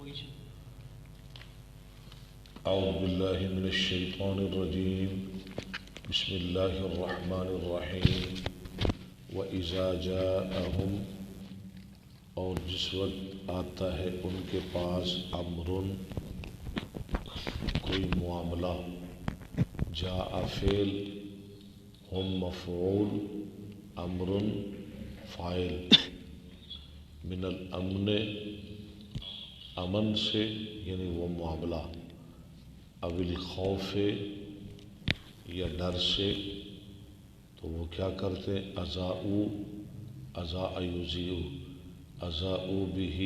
اعوذ باللہ من الشیطان الرجیم بسم اللہ الرحمن الرحیم وَإِذَا جَاءَهُمْ، اور جس وقت آتا ہے ان کے پاس امرن کوئی معاملہ، جاء فعل، ہم مفعول، امرن فاعل، من الامن امن سے یعنی وہ معاملہ، او الخوف یا ڈر سے، تو وہ کیا کرتے ہیں؟ اضاء یضیء اضاءوا بہ،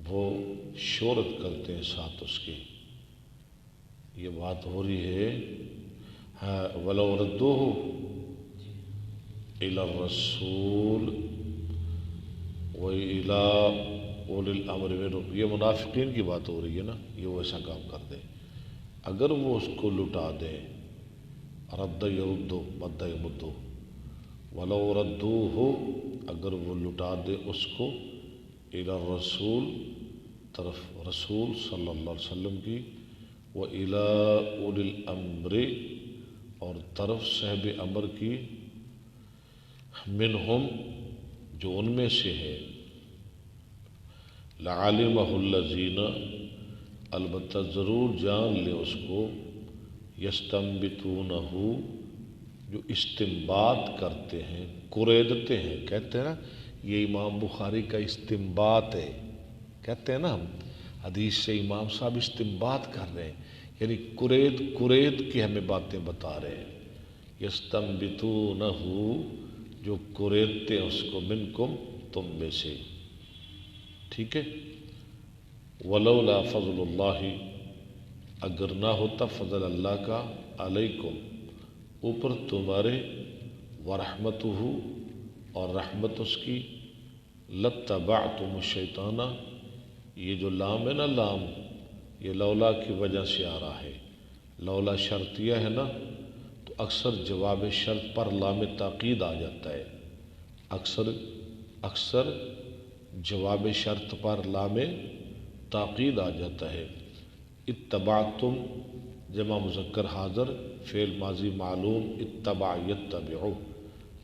وہ شہرت کرتے ہیں ساتھ اس کے۔ یہ بات ہو رہی ہے وَلَوْ رَدُّوهُ إِلَى الرَّسُولِ وَإِلَى أُولِي الْأَمْرِ مِنْهُمْ، یہ منافقین کی بات ہو رہی ہے نا، یہ وہ ایسا کام کر دیں اگر وہ اس کو لٹا دیں۔ رد یرد مد یمد، وَلَوْ رَدُّوهُ، اگر وہ لٹا دے اس کو، إِلَى الرَّسُولِ، طرف رسول صلی اللہ علیہ وسلم کی، وَإِلَى أُولِي الْأَمْرِ، اور طرف صاحب امر کی، منہم، جو ان میں سے ہے، لَعَلِمَهُ الَّذِينَ، البتہ ضرور جان لے اس کو، یستنبطونہ، جو استنباط کرتے ہیں، کریدتے ہیں، کہتے ہیں نا یہ امام بخاری کا استنباط ہے، کہتے ہیں نا ہم حدیث سے امام صاحب استنباط کر رہے ہیں، یعنی کرید کی ہمیں باتیں بتا رہے ہیں۔ یستنبطونہ، جو کریدتے ہیں اس کو، منکم، تم میں سے، ٹھیک ہے۔ ولولا فضل اللہ، اگر نہ ہوتا فضل اللہ کا، علیکم، اوپر تمہارے، ورحمتہ، اور رحمت اس کی، لاتبعتم الشیطان، یہ جو لام ہے نا، لام یہ لولا کی وجہ سے آ رہا ہے، لولا شرطیہ ہے نا، تو اکثر جواب شرط پر لام تاکید آ جاتا ہے، اکثر جواب شرط پر لام تاکید آ جاتا ہے۔ اتبعتم، جمع مذکر حاضر، فعل ماضی معلوم، اتبع یتبع،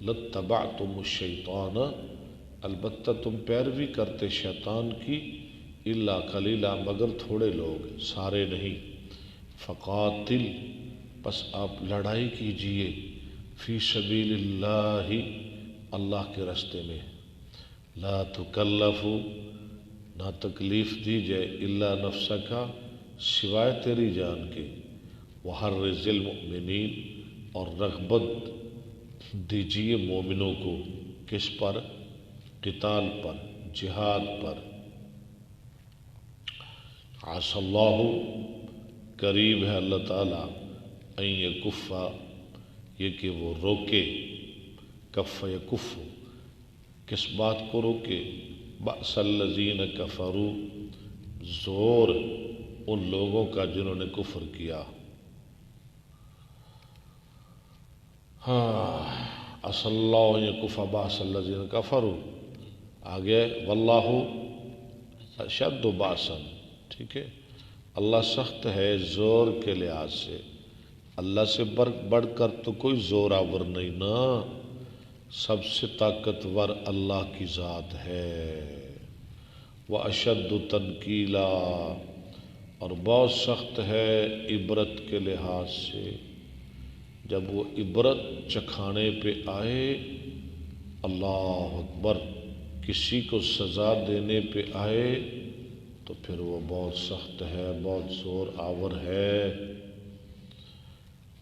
لاتبعتم الشیطان، البتہ تم پیروی کرتے شیطان کی، الا قلیلا، مگر تھوڑے لوگ، سارے نہیں۔ فقاتل، پس آپ لڑائی کیجئے، فی سبیل اللہ، اللہ کے راستے میں، لا تکلف، نہ تکلیف دی جائے، الا نفسک، سوائے تیری جان کے، وحرض المؤمنین، اور رغبت دیجیے مومنوں کو، کس پر؟ قتال پر، جہاد پر۔ عسى اللہ، قریب ہے اللہ تعالیٰ، ان یکف، یہ کہ وہ روکے، کف یکف، کس بات کو روکے؟ بأس الذین کفروا، زور ان لوگوں کا جنہوں نے کفر کیا۔ عسى اللہ ان یکف بأس الذین کفروا، آگے واللہ اشد بأسا، ٹھیک ہے۔ اللہ سخت ہے زور کے لحاظ سے، اللہ سے بڑھ کر تو کوئی زور آور نہیں نا، سب سے طاقتور اللہ کی ذات ہے۔ وَأَشَدُّ تَنْكِيلًا، اور بہت سخت ہے عبرت کے لحاظ سے، جب وہ عبرت چکھانے پہ آئے، اللہ اکبر، کسی کو سزا دینے پہ آئے تو پھر وہ بہت سخت ہے، بہت زور آور ہے۔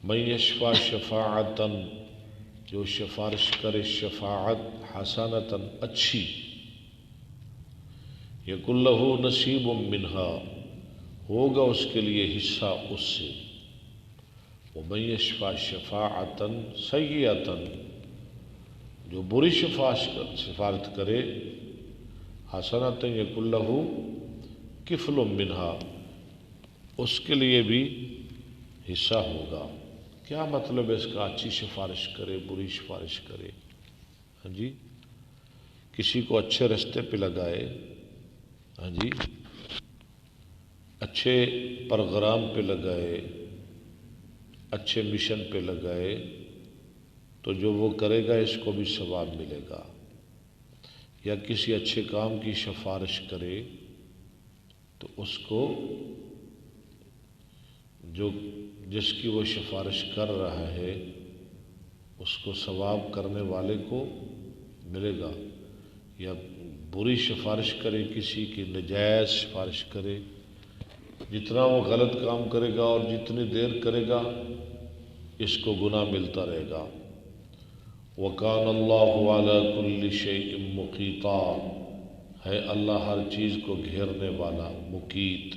مَن یشفع شفاعةً، جو سفارش کرے شفاعت، حسنةً، اچھی، یکن لہ نصیب منہا، ہوگا اس کے لیے حصہ اس سے۔ ومن یشفع شفاعةً سیئةً، جو بری سفارت کرے، حسنةً یکن لہ کفل منہا، اس کے لیے بھی حصہ ہوگا۔ کیا مطلب ہے اس کا؟ اچھی سفارش کرے، بری سفارش کرے، ہاں جی، کسی کو اچھے راستے پہ لگائے، ہاں جی، اچھے پروگرام پہ لگائے، اچھے مشن پہ لگائے تو جو وہ کرے گا اس کو بھی ثواب ملے گا، یا کسی اچھے کام کی سفارش کرے تو اس کو جو جس کی وہ سفارش کر رہا ہے اس کو ثواب کرنے والے کو ملے گا، یا بری سفارش کرے کسی کی نجائز سفارش کرے، جتنا وہ غلط کام کرے گا اور جتنی دیر کرے گا اس کو گناہ ملتا رہے گا۔ وَكَانَ اللَّهُ عَلَى كُلِّ شَيْءٍ مُقِيتًا، ہے اللہ ہر چیز کو گھیرنے والا، مقیت۔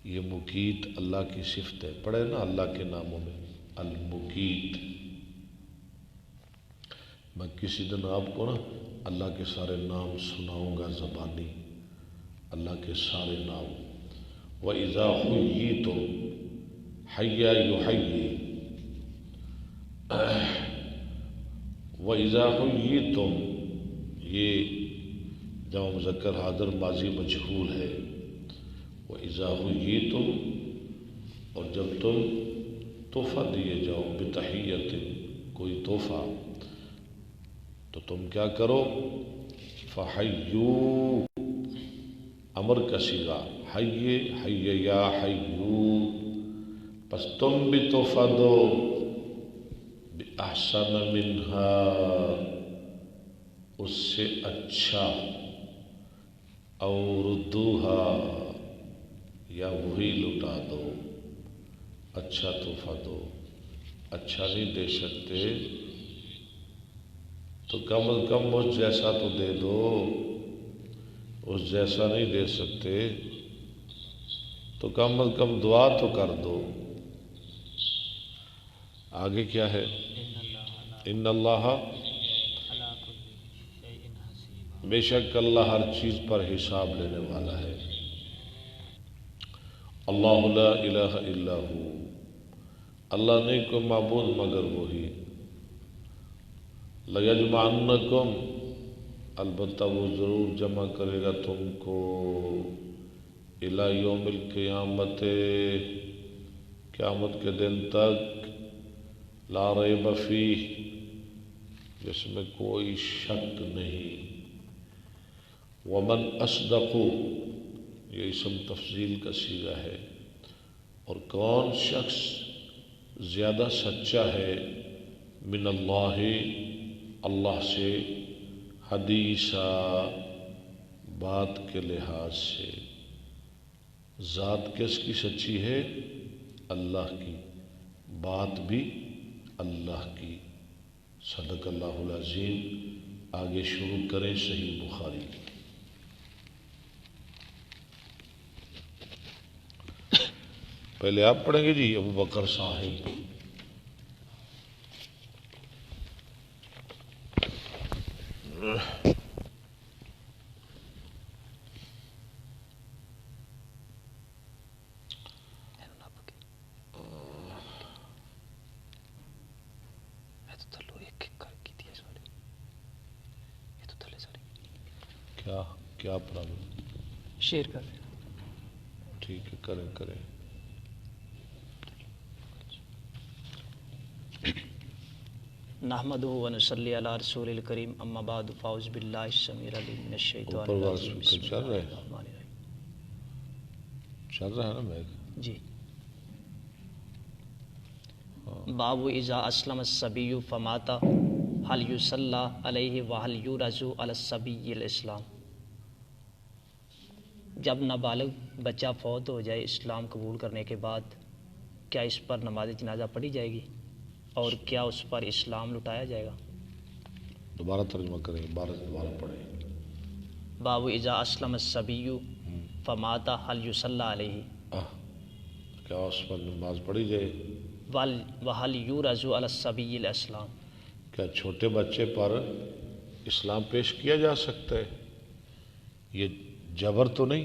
یہ مقیت اللہ کی صفت ہے، پڑھے نا اللہ کے ناموں میں المقیت۔ میں کسی دن آپ کو نا اللہ کے سارے نام سناؤں گا زبانی، اللہ کے سارے نام۔ وَإِذَا حُيِّيتُمْ حَيَّا يُحَيِّي، وَإِذَا حُيِّيتُمْ یہ جمع مذکر حاضر ماضی مجہول ہے، وَإِذَا حُيِّيتُمْ اور جب تم تحفہ دیے جاؤ، بتحیت کوئی تحفہ، تو تم کیا کرو، فحیوا امر کا صیغہ، حی حی یا حیو، پس تم بھی تحفہ دو، بأحسن منہا اس سے اچھا، او ردوہا یا وہی لٹا دو، اچھا تحفہ دو، اچھا نہیں دے سکتے تو کم از کم اس جیسا تو دے دو، اس جیسا نہیں دے سکتے تو کم از کم دعا تو کر دو۔ آگے کیا ہے، ان اللہ، بے شک اللہ ہر چیز پر حساب لینے والا ہے۔ اللہ لا الہ الا ہو، اللہ نہیں کوئی معبود مگر وہی۔ لَيَجْمَعَنَّكُمْ، البتہ وہ ضرور جمع کرے گا تم کو، إِلَى يَوْمِ الْقِيَامَةِ، قیامت کے دن تک، لا ریب فیہ، جس میں کوئی شک نہیں۔ وَمَنْ أَصْدَقُ، یہ اسم تفضیل کا صیغہ ہے، اور کون شخص زیادہ سچا ہے، من اللہ، اللہ سے، حدیثا بات کے لحاظ سے۔ ذات کس کی سچی ہے، اللہ کی، بات بھی اللہ کی۔ صدق اللہ العظیم۔ آگے شروع کریں صحیح بخاری۔ پہلے آپ پڑھیں گے جی، ابو بکر صاحب۔ کیا پرابلم، شیئر کر رہے ٹھیک ہے، کریں کریں۔ نحمدہ و نصلی علی رسول الکریم، اما بعد، فاعوذ باللہ السمیع العلیم من الشیطان اوپر الرجیم، بسم چل اللہ رہا ہے، الرحمن الرحیم۔ چل رہا ہے نا میگ؟ جی۔ باب اذا اسلم الصبی فمات هل یصلی علیہ وهل یورث علی الصبی الاسلام، جب نابالغ بچہ فوت ہو جائے اسلام قبول کرنے کے بعد کیا اس پر نماز جنازہ پڑھی جائے گی اور کیا اس پر اسلام لٹایا جائے گا؟ دوبارہ ترجمہ کریں، دوبارہ پڑھیں۔ باب اذا اسلم الصبی فمات هل یصلی علیہ، کیا اس پر نماز پڑھی جائے، وهل یورث علی الصبی الاسلام، کیا چھوٹے بچے پر اسلام پیش کیا جا سکتا ہے؟ یہ جبر تو نہیں،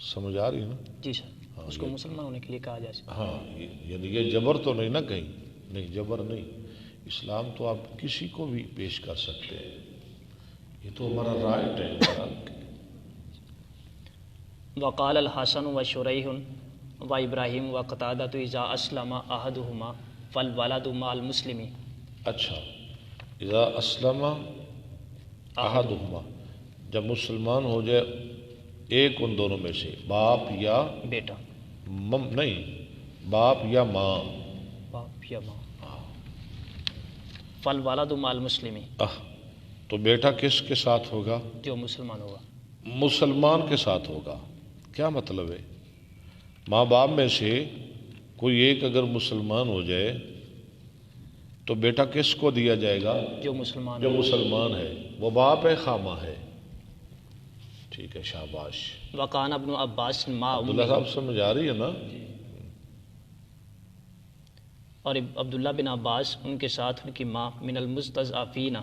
سمجھ آ رہی ہے نا؟ جی سر، اس کو مسلمان ہونے کے لیے کہا جائے۔ ہاں، یعنی یہ جبر تو نہیں نا کہیں، نہیں جبر نہیں، اسلام تو آپ کسی کو بھی پیش کر سکتے ہیں، یہ تو ہمارا رائٹ ہے ہمارا۔ وقال الحسن و شریح و ابراہیم و قتادۃ اذا اسلم احدہما فالولد مع المسلم. اچھا، اذا اسلم احدہما، جب مسلمان ہو جائے ایک ان دونوں میں سے، باپ یا بیٹا، نہیں، باپ یا ماں. باپ یا ماں. فالولد مع المسلم، تو بیٹا کس کے ساتھ ہوگا؟ جو مسلمان ہوگا. مسلمان کے ساتھ ہوگا. کیا مطلب ہے؟ ماں باپ میں سے کوئی ایک اگر مسلمان ہو جائے تو بیٹا کس کو دیا جائے گا؟ جو مسلمان جو مسلمان ہے. وہ باپ ہے خواہ ماں ہے. ٹھیک ہے، شاباش. وکان ابن عباس مع عبداللہ صاحب سمجھ آ رہی ہے نا؟ اور عبداللہ بن عباس ان کے ساتھ ان کی ماں من المستضعفین،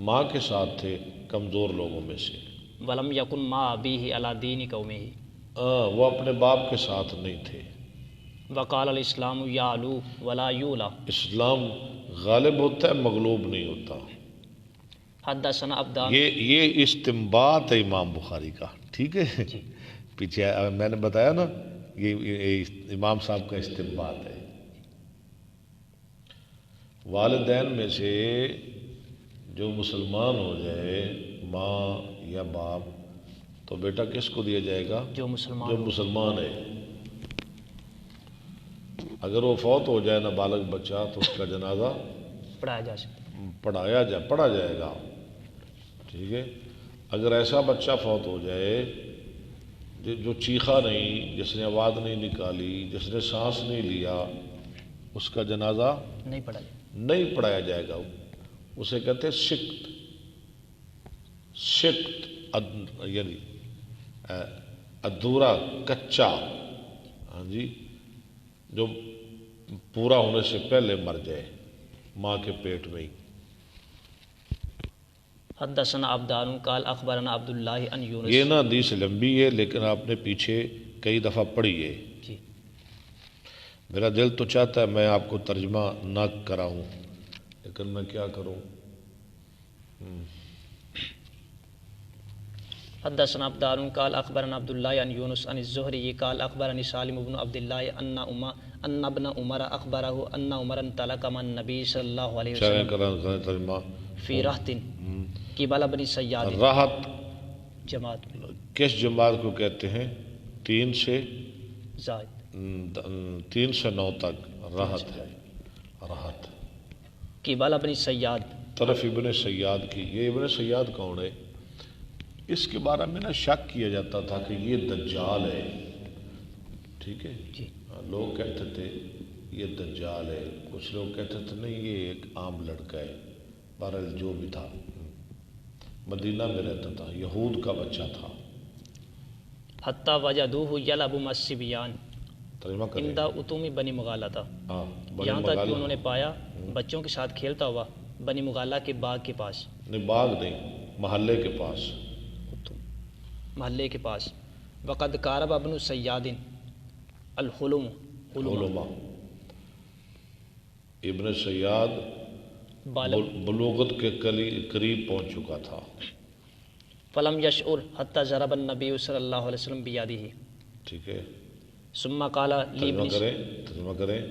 ماں کے ساتھ تھے کمزور لوگوں میں سے. ولم یکن مع ابیہ علی دین قومہ، وہ اپنے باپ کے ساتھ نہیں تھے. وقال الاسلام یعلو ولا یولا. اسلام غالب ہوتا ہے، مغلوب نہیں ہوتا. حدثنا عبدان، یہ استنباط ہے امام بخاری کا. ٹھیک ہے، جی پیچھے میں نے بتایا نا، یہ امام صاحب کا استنباط ہے. والدین میں سے جو مسلمان ہو جائے، ماں یا باپ، تو بیٹا کس کو دیا جائے گا؟ جو مسلمان جو مسلمان ہے. اگر وہ فوت ہو جائے نابالغ بچہ تو اس کا جنازہ پڑھایا جا سکتا. پڑھا جائے گا. ٹھیک ہے. اگر ایسا بچہ فوت ہو جائے جو چیخا نہیں، جس نے آواز نہیں نکالی، جس نے سانس نہیں لیا، اس کا جنازہ نہیں پڑھا جائے. نہیں پڑھایا جائے گا. اسے کہتے ہیں سکت، یعنی ادھورا، کچا. ہاں جی، جو پورا ہونے سے پہلے مر جائے ماں کے پیٹ میں ہی. حدثنا عبدان قال اخبرنا عبداللہ ان یونس. یہ نا حدیث لمبی ہے لیکن آپ نے پیچھے کئی دفعہ پڑھی ہے. جی میرا دل تو چاہتا ہے میں آپ کو ترجمہ نہ کراؤں، لیکن میں کیا کروں. حدثنا عبدان قال اخبرنا عبداللہ ان یونس عن الزہری قال اخبرنی سالم بن عبداللہ ان ابن عمر اخبرہ ان عمر انطلق مع النبی صلی اللہ علیہ وسلم ترجمہ فی رہط قبل بنی سیاد. راحت جماعت میں کس جماعت کو کہتے ہیں؟ 3 سے زائد 3 سے 9 تک راحت ہے. راحت قبل بنی سیاد، طرف ابن سیاد کی. یہ ابن سیاد کون ہے؟ اس کے بارے میں نا شک کیا جاتا تھا کہ یہ دجال ہے. ٹھیک ہے، جی لوگ کہتے تھے یہ دجال ہے، کچھ لوگ کہتے تھے نہیں یہ ایک عام لڑکا ہے. بہرحال جو بھی تھا، مدینہ میں رہتا تھا، یہود کا بچہ تھا. حتی وجدوہ یلعب مع الصبیان ترجمہ کریں. عند اتوم بنی مغالطہ، ہاں، بنی یہاں تک کہ مغالہ. انہوں نے پایا بچوں کے ساتھ کھیلتا ہوا بنی مغالہ کے باغ کے پاس، نہیں، باغ نہیں، محلے کے پاس. محلے کے پاس. وقد قارب ابن سیاد الحلم، علماء ابن سیاد بلوغت کے قریب پہنچ چکا تھا. فلم یشعر حتی ضرب النبی صلی اللہ علیہ وسلم بیادہ. ٹھیک ہے، ثم قال لی ترجمہ کریں.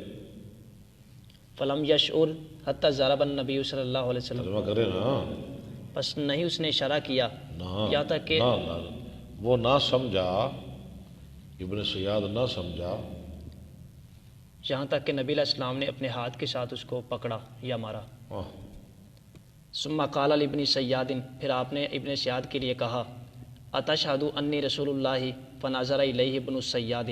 فلم یشعر حتی ضرب النبی صلی اللہ علیہ وسلم، ترجمہ کریں نا. بس نہیں اس نے اشارہ کیا نہ یہاں تک کہ وہ نہ سمجھا، ابن سیاد نہ سمجھا یہاں تک کہ نبی علیہ السلام نے اپنے ہاتھ کے ساتھ اس کو پکڑا یا مارا. ثم قال لابن سیاد، پھر آپ نے ابن سیاد کے لیے کہا اتشہد انی رسول اللہ فنظر الیہ ابن سیاد،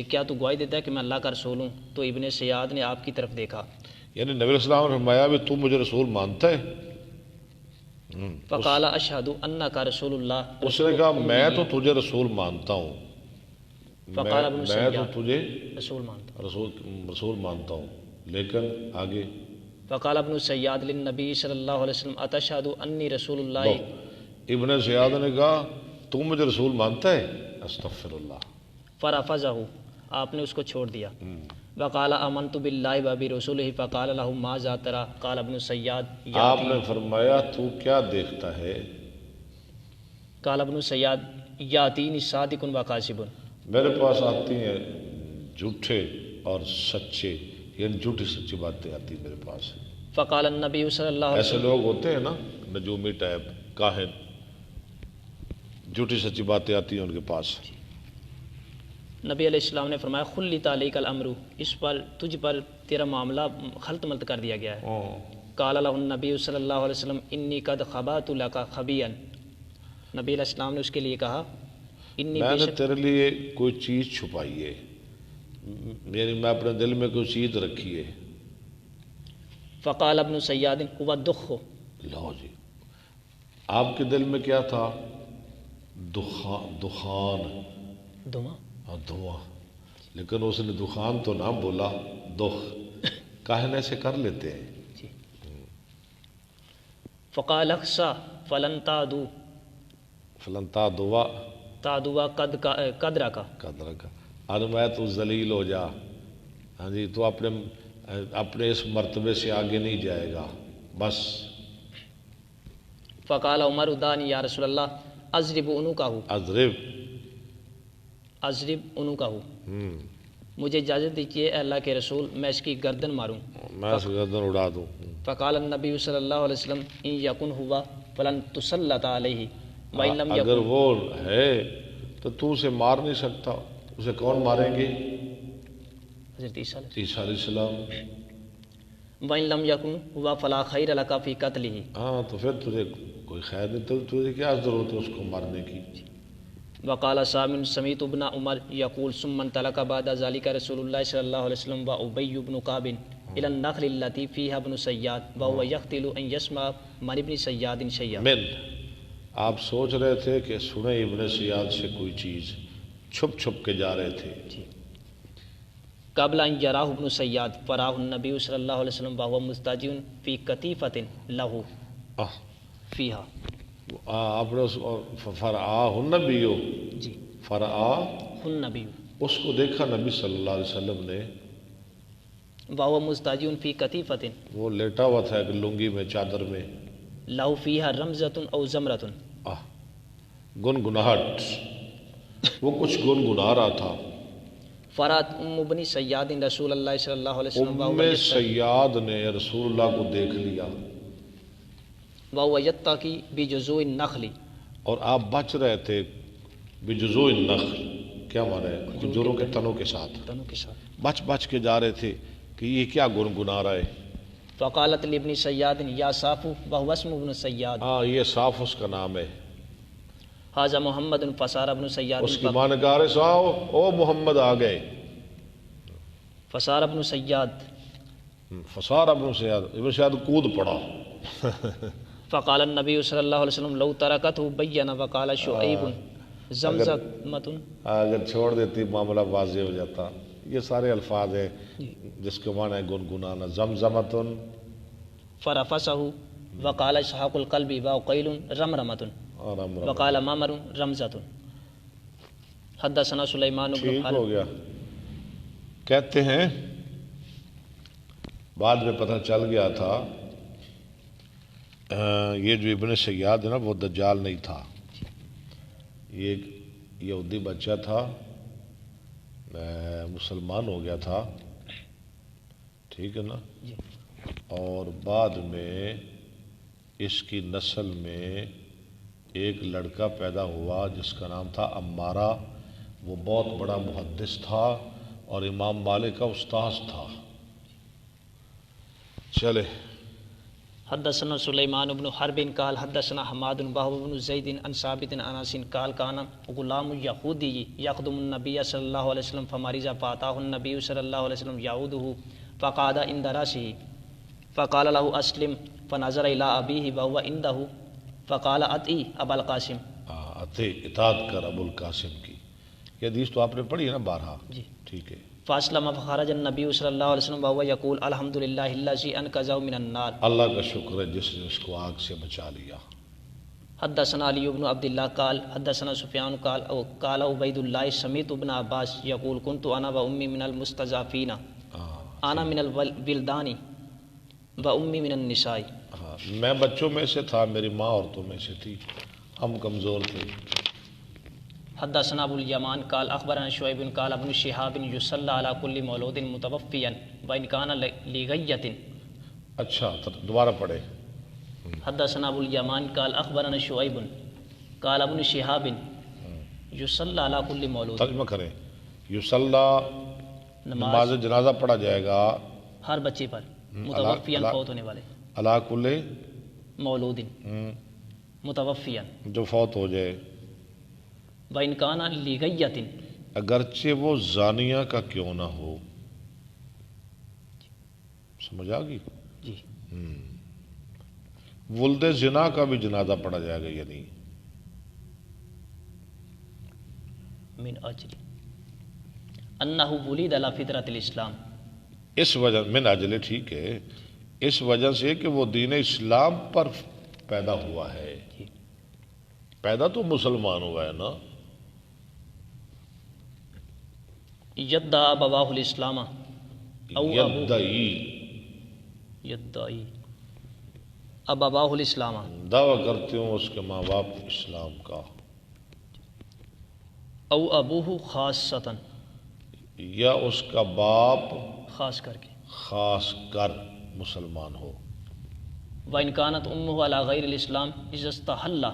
کیا تو گواہی دیتا ہے کہ میں اللہ کا رسول ہوں؟ تو ابن سیاد نے آپ کی طرف دیکھا. یعنی نبی علیہ السلام نے فرمایا بھی تو مجھے رسول مانتا ہے؟ فقال اشہد انک رسول اللہ، اس نے کہا میں تو تجھے رسول مانتا ہوں، فقال ابن میں سیاد تو تجھے رسول مانتا. رسول مانتا ہوں. لیکن آگے فقال ابن سیاد للنبی صلی اللہ علیہ وسلم اتشہد انی رسول اللہ، ابن سیاد نے کہا تو مجھے رسول مانتا ہے؟ استغفر اللہ. فرفضہ، آپ نے اس کو چھوڑ دیا. وقال آمنت باللہ وبرسولہ فقال له ماذا ترى قال ابن سیاد آپ نے فرمایا تو کیا دیکھتا ہے؟ قال ابن سیاد یاتینی صادق و کاذب، میرے پاس آتی ہیں جھوٹے اور سچے، یعنی جھوٹی سچی باتیں آتی ہیں میرے پاس۔ فقال النبی صلی اللہ علیہ ایسے وسلم، لوگ ہوتے ہیں نا نجومی ٹائپ، کاہن، جھوٹی سچی باتیں آتی ہیں ان کے پاس۔ نبی علیہ السلام نے فرمایا خلط علیک الامر، اس پر تجھ پر تیرا معاملہ خلط ملط کر دیا گیا ہے۔ قال له النبی صلی اللہ علیہ وسلم انی قد خبأت لک خبیا، نبی علیہ السلام نے اس کے لیے کہا انی میں بے نے شک، تیرے لیے کوئی چیز چھپائی ہے، یعنی میں اپنے دل میں کوئی چیز رکھی ہے۔ فقال ابن سیاد هو الدخ، لو جی، آپ کے دل میں کیا تھا؟ دخان، دھواں، اور دھواں، لیکن اس نے دخان تو نہ بولا، دخ، کاہن ایسے کر لیتے ہیں۔ جی۔ فقال اخسا فلن تعدو، فلن دعا تعدوا قدرہ کا، قدر کا، میں تو ذلیل ہو جا، ہاں جی، تو اپنے اس مرتبے سے آگے نہیں جائے گا، بس۔ فقال عمر دانی یا رسول اللہ اضرب عنقہ، اضرب، اضرب عنقہ، مجھے اجازت دیجیے اے اللہ کے رسول میں اس کی گردن ماروں۔ میں اس گردن اڑا دوں۔ فقال النبی صلی اللہ علیہ وسلم ان یکن ہوا فلن تسلط علیہ وان لم اگر یکن، وہ ہے تو اسے مار نہیں سکتا، اسے کون ماریں گے؟ حضرت عیسیٰ علیہ عیسیٰ علیہ السلام۔ السلام، وان لم یکن ہوا فلا خیر لک فی قتلہ، ہاں تو پھر تجھے کوئی خیر نہیں، تو تجھے کیا ضرورت ہے اس کو مارنے کی؟ وقال سامن سمیت ابن عمر یقول ثم انطلق بعد ذلك رسول اللہ صلی اللہ علیہ وسلم وابی بن کعب الى النخل التي فيها ابن سیاد وهو يقتل ان يسمع من ابن سیاد شیئا، من، آپ سوچ رہے تھے کہ سنیں ابن سیاد سے کوئی چیز، چھپ چھپ کے جا رہے تھے۔ قبل ان یراہ ابن سیاد فراہ النبی صلی اللہ علیہ وسلم وهو مستجع فی قطیفۃ له فیها، آپ نے اس فرآہ النبی، جی، فرآہ النبی اس کو دیکھا نبی صلی اللہ علیہ وسلم نے، وهو مستجع فی قطیفۃ وہ لیٹا ہوا تھا ایک لنگی میں، چادر میں، له فیها رمزۃ او زمرۃ، گنگناہٹ، وہ کچھ گنگنا رہا تھا۔ فرات ام ابن سیاد رسول اللہ صلی اللہ علیہ وسلم ام سیاد نے رسول اللہ کو دیکھ لیا، وهو يتقي بجذوع النخل، اور آپ بچ رہے تھے بجذوع النخل، کیا مانا ہے؟ کھجوروں کے تنوں کے ساتھ، تنوں کے ساتھ، بچ بچ کے جا رہے تھے کہ یہ کیا گنگنا رہا ہے۔ فقالت لابن سیاد یا صافو وهو اسم ابن سیاد، ہاں، یہ صاف اس کا نام ہے۔ هذا محمد فصار ابن سیاد، اس کی ماں نے کہا، صاحب او محمد آ گئے، فصار ابن سیاد، فسار ابن سیاد، ابن سیاد کود پڑا۔ فقال النبی صلی اللہ علیہ وسلم لو ترکته بین وقال شعیب زمزمۃ، اگر چھوڑ دیتی معاملہ واضح ہو جاتا۔ یہ سارے الفاظ ہیں جس کے معنی ہے گنگنانا، زمزمۃ، فرفسه وقال اسحاق القلب وقیل رمرمۃ وقال معمر رمزۃ، حدثنا سلیمان بن ٹھیک حرب، ہو گیا۔ کہتے ہیں بعد میں پتہ چل گیا تھا یہ جو ابن سیاد ہے نا وہ دجال نہیں تھا، یہ ایک یہودی بچہ تھا، مسلمان ہو گیا تھا، ٹھیک ہے نا، اور بعد میں اس کی نسل میں ایک لڑکا پیدا ہوا جس کا نام تھا عمارہ، وہ بہت بڑا محدث تھا اور امام مالک کا استاذ تھا۔ چلے، حدثنا سلیمان بن حرب قال حدثنا حماد وهو بن زید عن ثابت عن انس قال كان غلام یہودی یخدم النبی صلی اللہ علیہ وسلم فمرض فاتاه النبی صلی اللہ علیہ وسلم یعوده فقعد عند راسه فقال له اسلم فنظر الى ابيه وهو عنده فقال اطیع ابا القاسم، اطاعت کر ابو القاسم کی۔ یہ حدیث تو آپ نے پڑھی ہے نا بارہا، جی، ٹھیک ہے۔ فاسلم فخرج النبی صلی اللہ علیہ وسلم وهو يقول الحمد للہ الذي انقذه من النار، اللہ کا شکر ہے جس نے اس کو آگ سے بچا لیا۔ حدثنا علی بن عبد اللہ قال حدثنا سفیان قال عبید اللہ سمیت ابن عباس یقول كنت انا و امی من المستضعفین، انا من الولدان و امی من النساء، ہاں، میں بچوں میں سے تھا، میری ماں عورتوں میں سے تھی، ہم کمزور تھے۔ حدثنا ابو الیمان قال اخبرنا شعیب قال ابن شهاب یصلی علی کل مولود متوفیا وان کان لغیۃ. اچھا دوبارہ پڑھے. حدثنا ابو الیمان قال اخبرنا شعیب قال ابن شهاب یصلی علی کل مولود. ترجمہ کریں. یصلی نماز جنازہ پڑھا جائے گا ہر بچے پر متوفیا فوت ہونے والے. علی کل مولود متوفیا جو فوت ہو جائے. وان کان لغیۃ اگرچہ وہ زانیہ کا کیوں نہ ہو. سمجھ آ گئی. جی. ولد زنا کا بھی جنازہ پڑھا جائے گا یعنی من اجل انہ ولد علی فطرۃ الاسلام. اس وجہ من اجل ٹھیک ہے اس وجہ سے کہ وہ دین اسلام پر پیدا ہوا ہے. پیدا تو مسلمان ہوا ہے نا. یدعی ابواہ الاسلام او یدعی ابواہ الاسلام دعویٰ کرتے ہوں اس کے ماں باپ اسلام کا. او ابوہ خاصتاً یا اس کا باپ خاص کر کے خاص کر مسلمان ہو. وَإِنْ كَانَتْ أُمُّهُ عَلَى غَيْرِ الْإِسْلَامِ إِذَا اسْتَحَلَّ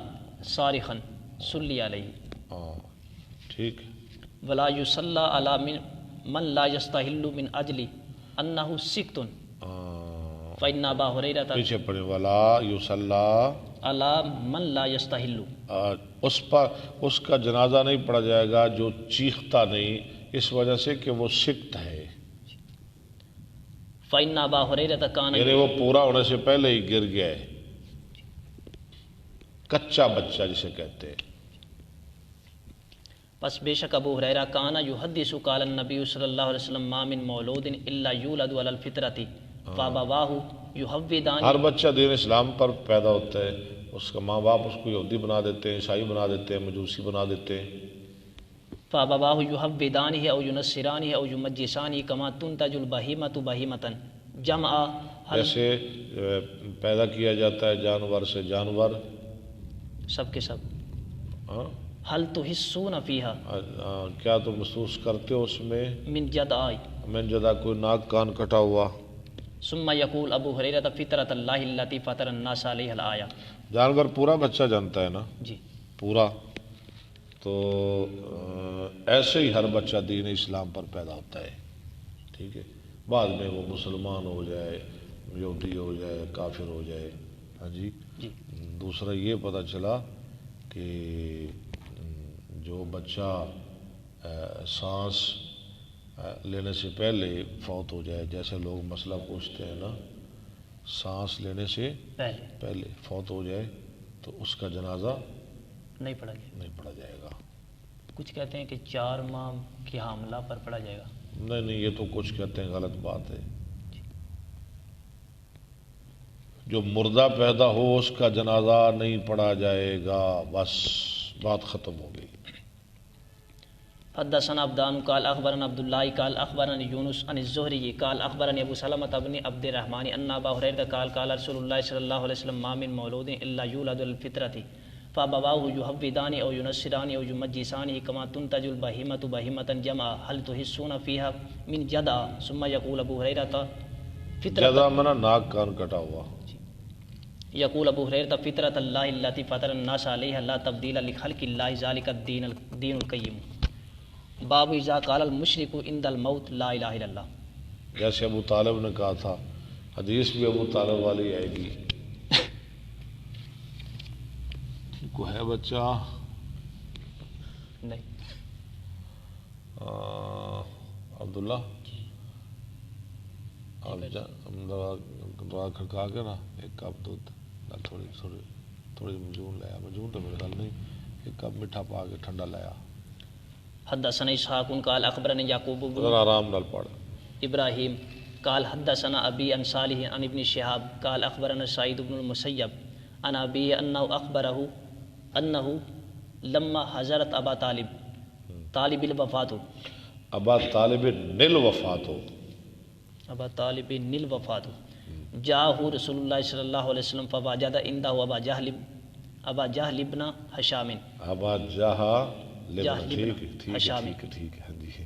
صَارِخًا صُلِّيَ عَلَيْهِ. ٹھیک. وَلَا يُصَلَّى عَلَى مَنْ لَا يَسْتَحِلُّ مِنْ أَجْلِ أَنَّهُ سِكْتٌ فَإِنَّ أَبَا هُرَيْرَةَ پیچھے پڑھیں. ولا یصلی عَلَى مَنْ لَا يَسْتَحِلُّ اس پر اس کا جنازہ نہیں پڑھا جائے گا جو چیختا نہیں اس وجہ سے کہ وہ سکت ہے. فَإِنَّ أَبَا هُرَيْرَةَ كَانَ یعنی وہ پورا ہونے سے پہلے ہی گر گیا ہے. کچا بچہ جسے کہتے ہیں. پس بے شک ابو ہریرہ کانا یحدث قال النبی صلی اللہ علیہ وسلم ما من مولود الا یولد علی الفطرۃ فابواہ یحودان. ہر بچہ دین اسلام پر پیدا ہوتا ہے اس کا ماں باپ اس کو یہودی بنا دیتے ہیں عیسائی بنا دیتے ہیں مجوسی بنا دیتے ہیں. فابواہ یحودانہ او ینصرانہ او یمجسانہ کما تنتج البہیمۃ بہیمۃ جمع. جیسے پیدا کیا جاتا ہے جانور سے جانور سب کے سب. ہاں حل تحسون فیہا کیا تم محسوس کرتے ہو اس میں من جدعاء من جدا کوئی ناک کان کٹا ہوا. ثم یقول ابو ہریرہ فطرۃ اللہ التی فطر الناس علیہا الآیہ. جانور پورا بچہ جانتا ہے نا جی پورا. تو ایسے ہی ہر بچہ دین اسلام پر پیدا ہوتا ہے. ٹھیک ہے. بعد میں وہ مسلمان ہو جائے یہودی ہو جائے کافر ہو جائے. ہاں جی. دوسرا یہ پتہ چلا کہ جو بچہ سانس لینے سے پہلے فوت ہو جائے جیسے لوگ مسئلہ پوچھتے ہیں نا سانس لینے سے پہلے فوت ہو جائے تو اس کا جنازہ نہیں پڑھا جائے گا. کچھ کہتے ہیں کہ 4 ماہ کی حاملہ پر پڑھا جائے گا. نہیں یہ تو کچھ کہتے ہیں غلط بات ہے. جو مردہ پیدا ہو اس کا جنازہ نہیں پڑھا جائے گا. بس بات ختم ہو گئی. حدثنا عبدان قال اخبرنا عبد الله قال اخبرنا يونس عن الزهري قال اخبرني ابو سلمة بن عبد الرحمن ان ابا هريرة قال قال رسول الله صلى الله عليه وسلم ما من مولود الا يولد الفطرة فابواه يهودان او ينصران او يمجسان كما تنتج البهيمة بهيمة جمع هل تحسون فيها من جدع. ثم يقول ابو هريرة جدع منا ناک کان کٹا ہوا. يقول ابو هريرة فطرة الله التي فطر الناس عليها لا تبديل لخلق الله ذلك الدين القيم. باب اذا قال المشرک عند الموت لا الہ الا اللہ. جیسے ابو طالب نے کہا تھا حدیث بھی ابو طالب والی آئے گی. کو ہے بچہ نہیں عبداللہ دعا کھڑکا کے نا ایک کپ دودھ تھوڑی مجون لایا. مجون تو میرے خیال نہیں ایک کپ میٹھا پا کے ٹھنڈا لایا. حدثنا اسحاق قال اخبرنا یعقوب بن آرام نال پڑھ ابراہیم قال حدثنا ابی عن صالح عن ابن شہاب قال اخبرنا سعید بن المسیب عن ابی انه اخبره انه لما حضرت ابا طالب الوفات ابا طالب نل وفات جاءه رسول اللہ صلی اللہ علیہ وسلم فوجد عنده ابا جہل ابن ہشام. ابا حشامی ٹھیک ہے ہاں جی.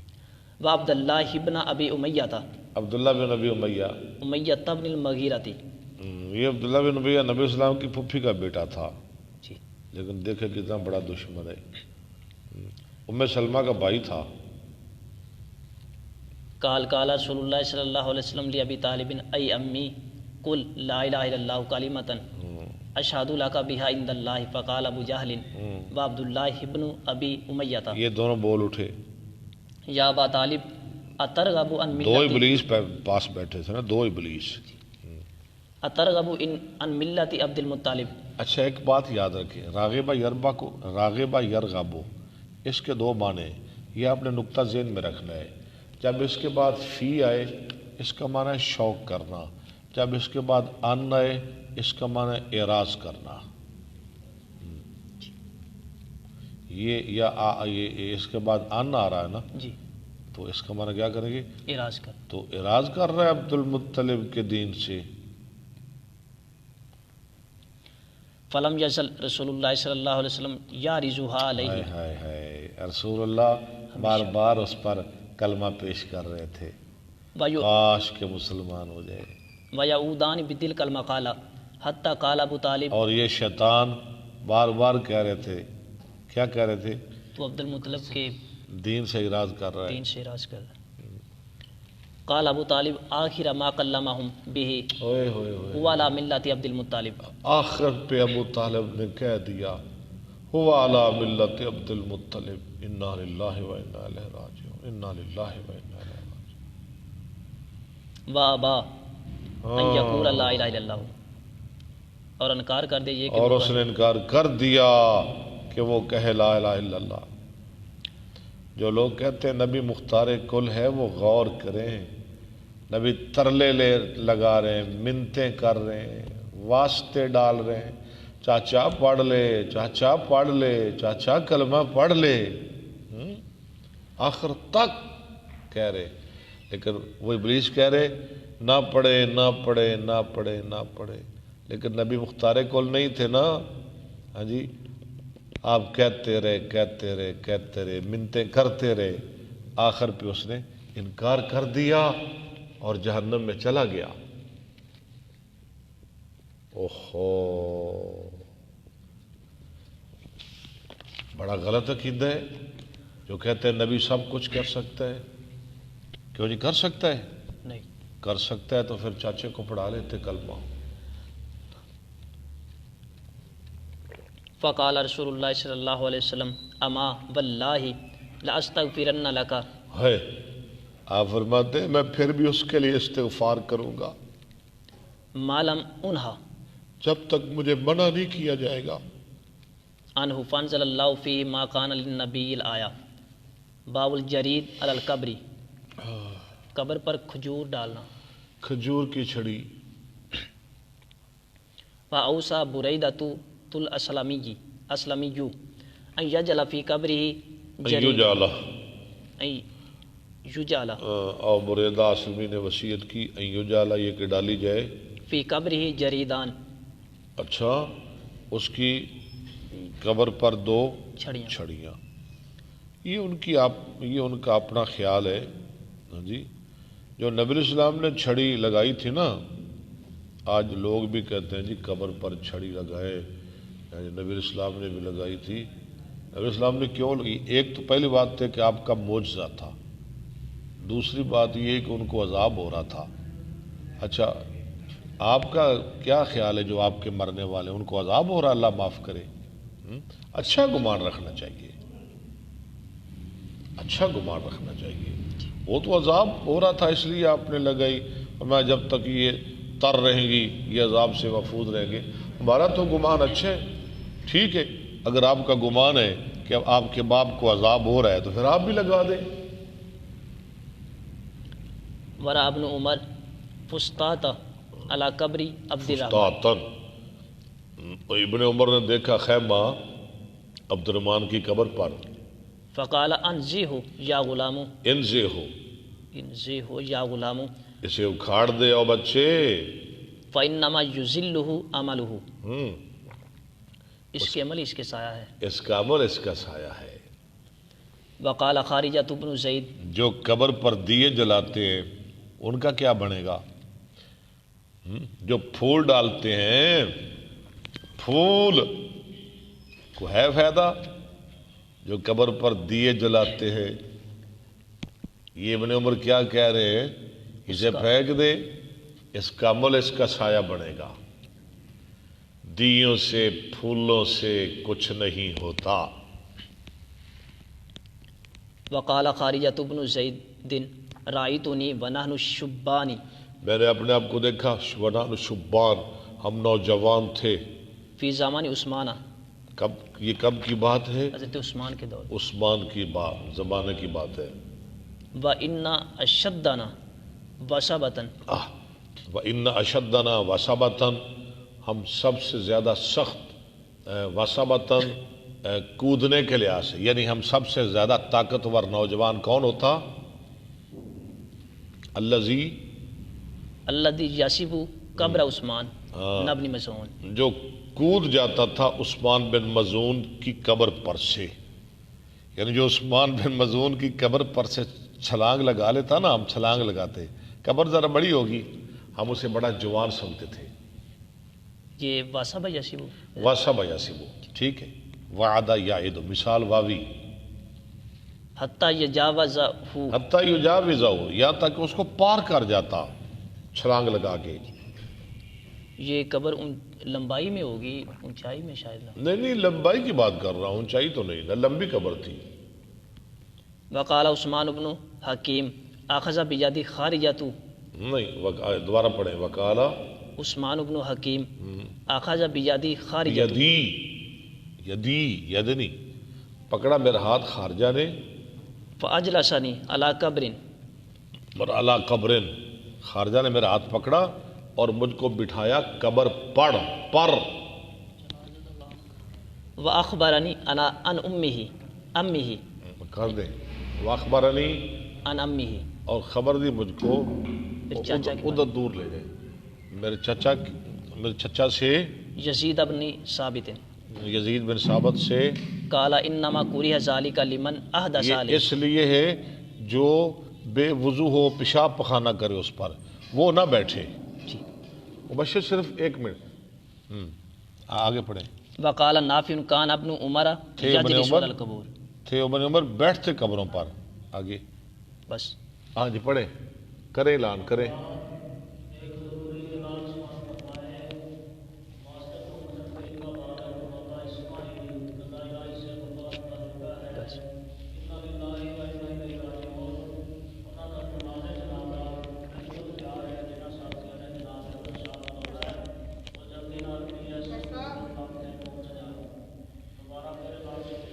و عبد اللہ ابن ابی امیہ تھا، عبداللہ بن ابی امیہ، امیہ ابن المغیرہ تھی. یہ عبداللہ بن امیہ نبی اسلام کی پھپھی کا بیٹا تھا، جی. لیکن دیکھے کتنا بڑا دشمن ہے. ام سلمہ کا بھائی تھا. قال قال رسول اللہ صلی اللہ علیہ وسلم لی ابی طالب ای امی قل لا الہ الا اللہ کلمۃ اشہد لک بہا عند اللہ فقال ابو جہل و عبد اللہ ابن ابی امیہ تھا یہ دونوں بول اٹھے. یا ابا طالب اترغب عن دو ملت ابلیس پاس بیٹھے تھے نا، دو ابلیس. اترغب عن ملت عبد المطلب. اچھا ایک بات یاد رکھیں، راغبہ یربا کو راغبہ یرغبو اس کے دو معنی، یہ آپ نے نقطہ ذہن میں رکھنا ہے. جب اس کے بعد فی آئے اس کا معنی ہے شوق کرنا، جب اس کے بعد ان آئے اس کا معنی ہے اعراض کرنا. یہ اس کے بعد ان آ رہا ہے نا، جی تو اس کا معنی کیا کریں گے؟ اعراض کر. تو اعراض کر رہا ہے عبد المطلب کے دین سے. فلم یزل رسول اللہ صلی اللہ علیہ وسلم یارزھا علیہ. ہائے ہائے رسول اللہ بار بار اس پر کلمہ پیش کر رہے تھے، کاش کہ مسلمان ہو جائے. ویعودان بدل کلمہ قالا حتی قال ابو طالب. اور یہ شیطان بار بار کہہ رہے تھے، کیا کہہ رہے تھے؟ تو عبد المطلب کے دین سے اعراض کر رہا ہے. دین سے اعراض کر رہا ہے. قال ابو طالب آخر ما کلمہم بہ ہوئے ہوئے ہوئے هو علی ملت عبد المطلب. آخر پہ ابو طالب نے کہہ دیا هو علی ملت عبد المطلب انا للہ و انا الیہ راجعون انا للہ و انا الیہ راجعون. وابا ان یقول لا الہ الا اللہ، اور انکار کر دے یہ کہ اور اس نے انکار کر دیا کہ وہ کہے لا الہ الا اللہ. جو لوگ کہتے ہیں نبی مختار کل ہے وہ غور کریں. نبی ترلے لگا رہے ہیں، منتیں کر رہے ہیں، واسطے ڈال رہے ہیں، چاچا پڑھ لے، چاچا پڑھ لے، چاچا کلمہ پڑھ لے. آخر تک کہہ رہے، لیکن وہ ابلیس کہہ رہے نہ پڑھے نہ پڑھے نہ پڑھے نہ پڑھے. لیکن نبی مختار کل نہیں تھے نا. ہاں جی، آپ کہتے رہے کہتے رہے کہتے رہے، منتیں کرتے رہے، آخر پہ اس نے انکار کر دیا اور جہنم میں چلا گیا. اوہو، بڑا غلط عقیدہ ہے جو کہتے ہیں نبی سب کچھ کر سکتا ہے. کیوں نہیں کر سکتا ہے؟ نہیں کر سکتا ہے تو پھر چاچے کو پڑھا لیتے کلمہ. فقال رسول اللہ صلی اللہ علیہ وسلم اما واللہ لاستغفرن لک. ہے آپ فرماتے ہیں میں پھر بھی اس کے لیے استغفار کروں گا ما لم انہا جب تک مجھے منع نہیں کیا جائے گا. عنہ فانزل اللہ فی ما کان للنبی الآیہ باب الجرید علی القبر. قبر پر کھجور ڈالنا. کھجور کی چھڑی. فاوصى بریدۃ الاسلمی ان یجعل فی قبرہ یجعل یجعل اور بریدہ اسلمی نے وصیت کی ان یجعل یہ کہ ڈالی جائے فی قبرہ جریدان. اچھا، اس کی قبر پر دو چھڑیاں. یہ ان کا اپنا خیال ہے. جی، جو نبی الاسلام نے چھڑی لگائی تھی نا، آج لوگ بھی کہتے ہیں جی قبر پر چھڑی لگائے، یعنی نبی الاسلام نے بھی لگائی تھی. نبی الاسلام نے کیوں لگی؟ ایک تو پہلی بات تھی کہ آپ کا معجزہ تھا، دوسری بات یہ کہ ان کو عذاب ہو رہا تھا. اچھا، آپ کا کیا خیال ہے جو آپ کے مرنے والے ان کو عذاب ہو رہا، اللہ معاف کرے؟ اچھا گمان رکھنا چاہیے، اچھا گمان رکھنا چاہیے. وہ تو عذاب ہو رہا تھا اس لیے آپ نے لگائی، اور میں جب تک یہ تر رہیں گی یہ عذاب سے محفوظ رہیں گے. ہمارا تو گمان اچھا ہے، ٹھیک ہے. اگر آپ کا گمان ہے کہ آپ کے باپ کو عذاب ہو رہا ہے تو پھر آپ بھی لگا دیں. ورا ابن عمر فسطاط علی قبر عبد الرحمن. ابن عمر نے دیکھا خیمہ عبد الرحمن کی قبر پر. فقال انزیہ یا غلام. انزیہ یا غلام، اسے اکھاڑ دے او بچے. فإنما یذلہ عملہ، اس کے عمل اس کے سایہ ہے. اس کا عمل اس کا سایہ ہے. وقال خارجہ بن زید جو قبر پر دیے جلاتے ہیں ان کا کیا بنے گا؟ جو پھول ڈالتے ہیں، پھول کو ہے فائدہ؟ جو قبر پر دیے جلاتے ہیں، یہ ابن عمر کیا کہہ رہے ہیں؟ اسے پھینک دے، اس کا عمل اس کا سایہ بنے گا، دیوں سے پھولوں سے کچھ نہیں ہوتا۔ وقال خارجہ بن زید رأیتنی ونحن شبانی میں نے اپنے آپ کو دیکھا، ونحن شبان، ہم نوجوان تھے، فی زمان عثمانہ کب یہ کب کی بات ہے؟ حضرت عثمان کے دور، عثمان کی بات، زمانے کی بات ہے۔ وَإِنَّ أَشَدَّنَا وَصَبَةً وَإِنَّ أَشَدَّنَا وَصَبَةً، ہم سب سے زیادہ سخت وَصَبَةً کودنے کے لحاظ سے، یعنی ہم سب سے زیادہ طاقتور نوجوان کون ہوتا؟ الذی الذی یصب قبر عثمان بن مظعون، جو کود جاتا تھا عثمان بن مظعون کی قبر پر سے، یعنی جو عثمان بن مظعون کی قبر پر سے چھلانگ لگا لیتا نا، ہم چھلانگ لگاتے، قبر ذرا بڑی ہوگی، ہم اسے بڑا جوان سمجھتے تھے۔ یہ واسبہ یصب، واسب یاسبو، ٹھیک ہے، وعدہ یعد، مثال واوی، حتی یجاوزہ، حتی یجاوزہ، یہاں تک اس کو پار کر جاتا چھلانگ لگا کے۔ یہ قبر لمبائی میں ہوگی، اونچائی میں شاید نہ۔ نہیں لمبائی کی بات کر رہا ہوں، اونچائی تو نہیں، نہ لمبی قبر تھی۔ وقال عثمان بن حکیم اخذ بیدی خارجۃ، نہیں دوبارہ پڑھیں، وکالا عثمان بن حکیم اخذ بیدی خارجۃ، یدی یدنی، پکڑا میرا ہاتھ خارجہ نے، فاجلسنی علی قبر، اور علی قبر، خارجہ نے میرا ہاتھ پکڑا اور مجھ کو بٹھایا قبر پر، واخبرنی انا ان امہ کر دیں، واخبرنی، ان امہ، اور خبر دی مجھ کو، چاچا کی ادھر دور لے گئے، میرے چچا سے، یزید بن ثابت، یزید بن ثابت سے، قال انما کریہ ذلک لمن احدث یہ علیہ، اس لیے ہے جو بے وضو ہو، پیشاب پخانہ کرے اس پر، وہ نہ بیٹھے۔ جی۔ مبشر صرف ایک منٹ، آگے پڑھیں۔ وقال نافع کان ابن عمر تھے ابن یجلس عمر، علی القبور، تھے ابن عمر بیٹھتے قبروں پر۔ آگے، بس ہاں جی پڑھیں، کریں اعلان کریں۔ بس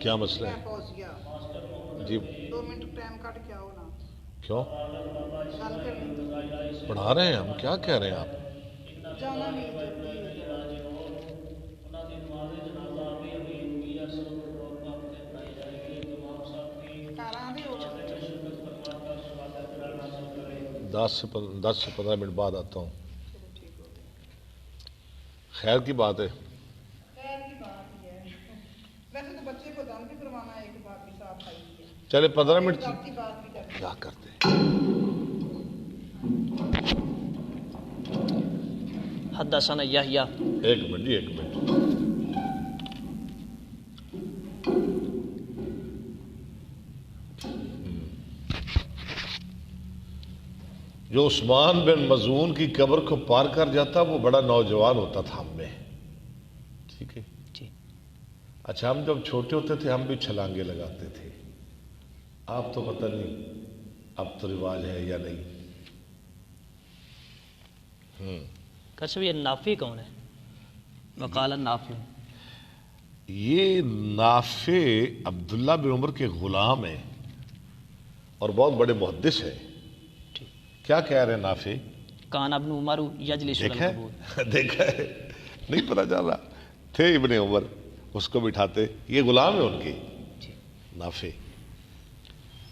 کیا مسئلہ ہے؟ جی 2 منٹ ٹائم کٹ کیا ہونا، کیوں گل کرنی، پڑھا رہے ہیں ہم، کیا کہہ رہے ہیں آپ؟ جانا نہیں دس سے 15 منٹ بعد آتا ہوں۔ خیر کی بات ہے، خیر کی بات ہی ہے، ویسے تو بچے کو دم بھی کروانا ہے، ایک بات بھی صاف آئی ہے، چلے 15 منٹ ذات کی بات بھی کرنی ہے۔ کیا کرتے ہیں؟ حدثنا یحییٰ، ایک منٹ جی، ایک منٹ۔ جو عثمان بن مظعون کی قبر کو پار کر جاتا وہ بڑا نوجوان ہوتا تھا ہم میں، ٹھیک ہے؟ جی، اچھا ہم جب چھوٹے ہوتے تھے ہم بھی چھلانگے لگاتے تھے، آپ تو پتہ نہیں اب تو رواج ہے یا نہیں۔ کسب یہ نافع کون ہے؟ وقال نافع، یہ نافع عبداللہ بن عمر کے غلام ہیں اور بہت بڑے محدث ہیں۔ کیا کہہ رہے ہیں نافع؟ کان ابن عمر یجلس علی دیکھا القبور، ہے، دیکھا ہے، نہیں پتہ چل رہا تھے ابن عمر اس کو بٹھاتے، یہ غلام ہے ان کے نافع۔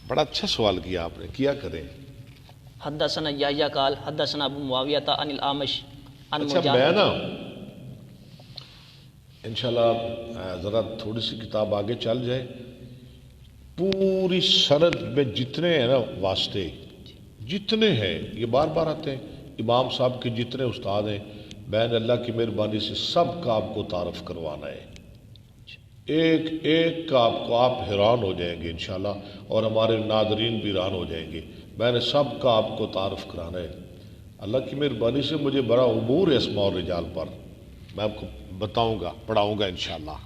بڑا اچھا سوال کیا آپ نے، کیا کریں۔ حدثنا یحییٰ قال حدثنا ابو معاویہ عن الاعمش عن اچھا مجاہد، میں نا انشاءاللہ ذرا تھوڑی سی کتاب آگے چل جائے پوری سند میں جتنے ہیں نا واسطے جتنے ہیں یہ بار بار آتے ہیں، امام صاحب کے جتنے استاد ہیں، میں نے اللہ کی مہربانی سے سب کا آپ کو تعارف کروانا ہے، ایک ایک کا آپ حیران ہو جائیں گے انشاءاللہ، اور ہمارے ناظرین بھی حیران ہو جائیں گے۔ میں نے سب کا آپ کو تعارف کرانا ہے۔ اللہ کی مہربانی سے مجھے بڑا عبور ہے اسماء اور رجال پر، میں آپ کو بتاؤں گا، پڑھاؤں گا انشاءاللہ۔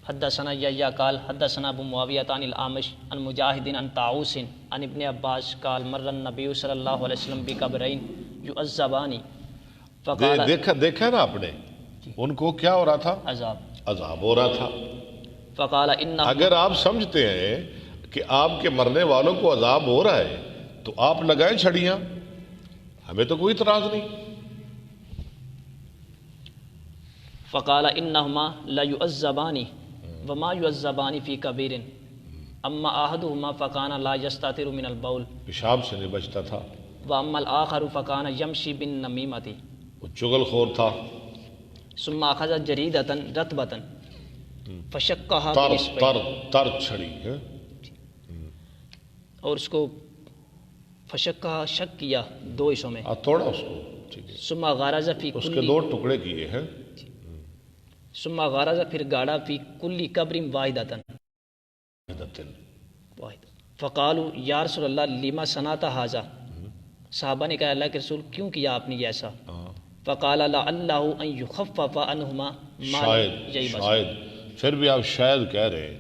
حدثنا یحییٰ قال حدثنا ابو معاویہ عن الاعمش عن مجاہد عن طاؤوس عن ابن عباس قال مر النبی صلی اللہ علیہ وسلم بقبرین یعذبان فقال دیکھا نا آپ نے، ان کو کیا ہو رہا تھا؟ عذاب ہو رہا تھا۔ فقال ان اگر آپ سمجھتے ہیں کہ آپ کے مرنے والوں کو عذاب ہو رہا ہے تو آپ لگائیں چھڑیاں، ہمیں تو کوئی اعتراض نہیں۔ فقال انہما لیعذبان وما یعذبان فی کبیر اما احدہما فکان لا یستتر من البول، پیشاب سے نہیں بچتا تھا، واما الاخر فکان یمشی بالنمیمۃ، وہ چغل خور تھا، ثم اخذ جریدۃ رطبۃ فشقها بنصفین، تر چھڑی ہے، اور اس کو فشقها شق کیا دو حصوں میں، توڑا اس کو، ٹھیک ہے، ثم غرز فی اس کے دو ٹکڑے کیے ہیں، ثم غرز پھر گاڑا فی کل قبر واحدۃ، فقالوا یا رسول اللہ لما صنعت ھذا، صحابہ نے کہا اللہ کے رسول کیوں کیا آپ نے یہ ایسا؟ فقال لعلہ ان یخفف عنہما شاید پھر بھی آپ شاید کہہ رہے ہیں،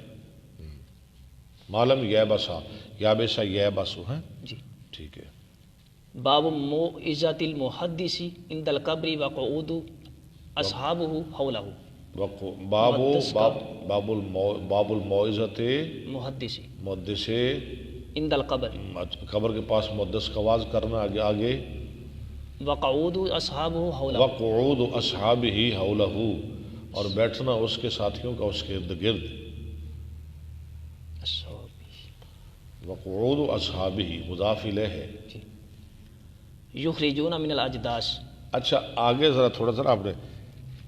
معلوم یبسا یابسا یبسو ہیں، جی ٹھیک ہے۔ باب موعظۃ المحدث عند القبر وقعود اصحابہ حولہ، باب الموعظۃ محدث عند عند القبر، قبر کے پاس محدث کا واعظ کرنا، آگے وقعود اصحابہ حولہ، وقعود اصحابہ حولہ، اور بیٹھنا اس کے ساتھیوں کا اس کے ارد گرد، وقعود اصحابہ مضاف الیہ ہے۔ یخرجون من الاجداث، اچھا آگے ذرا تھوڑا سا آپ نے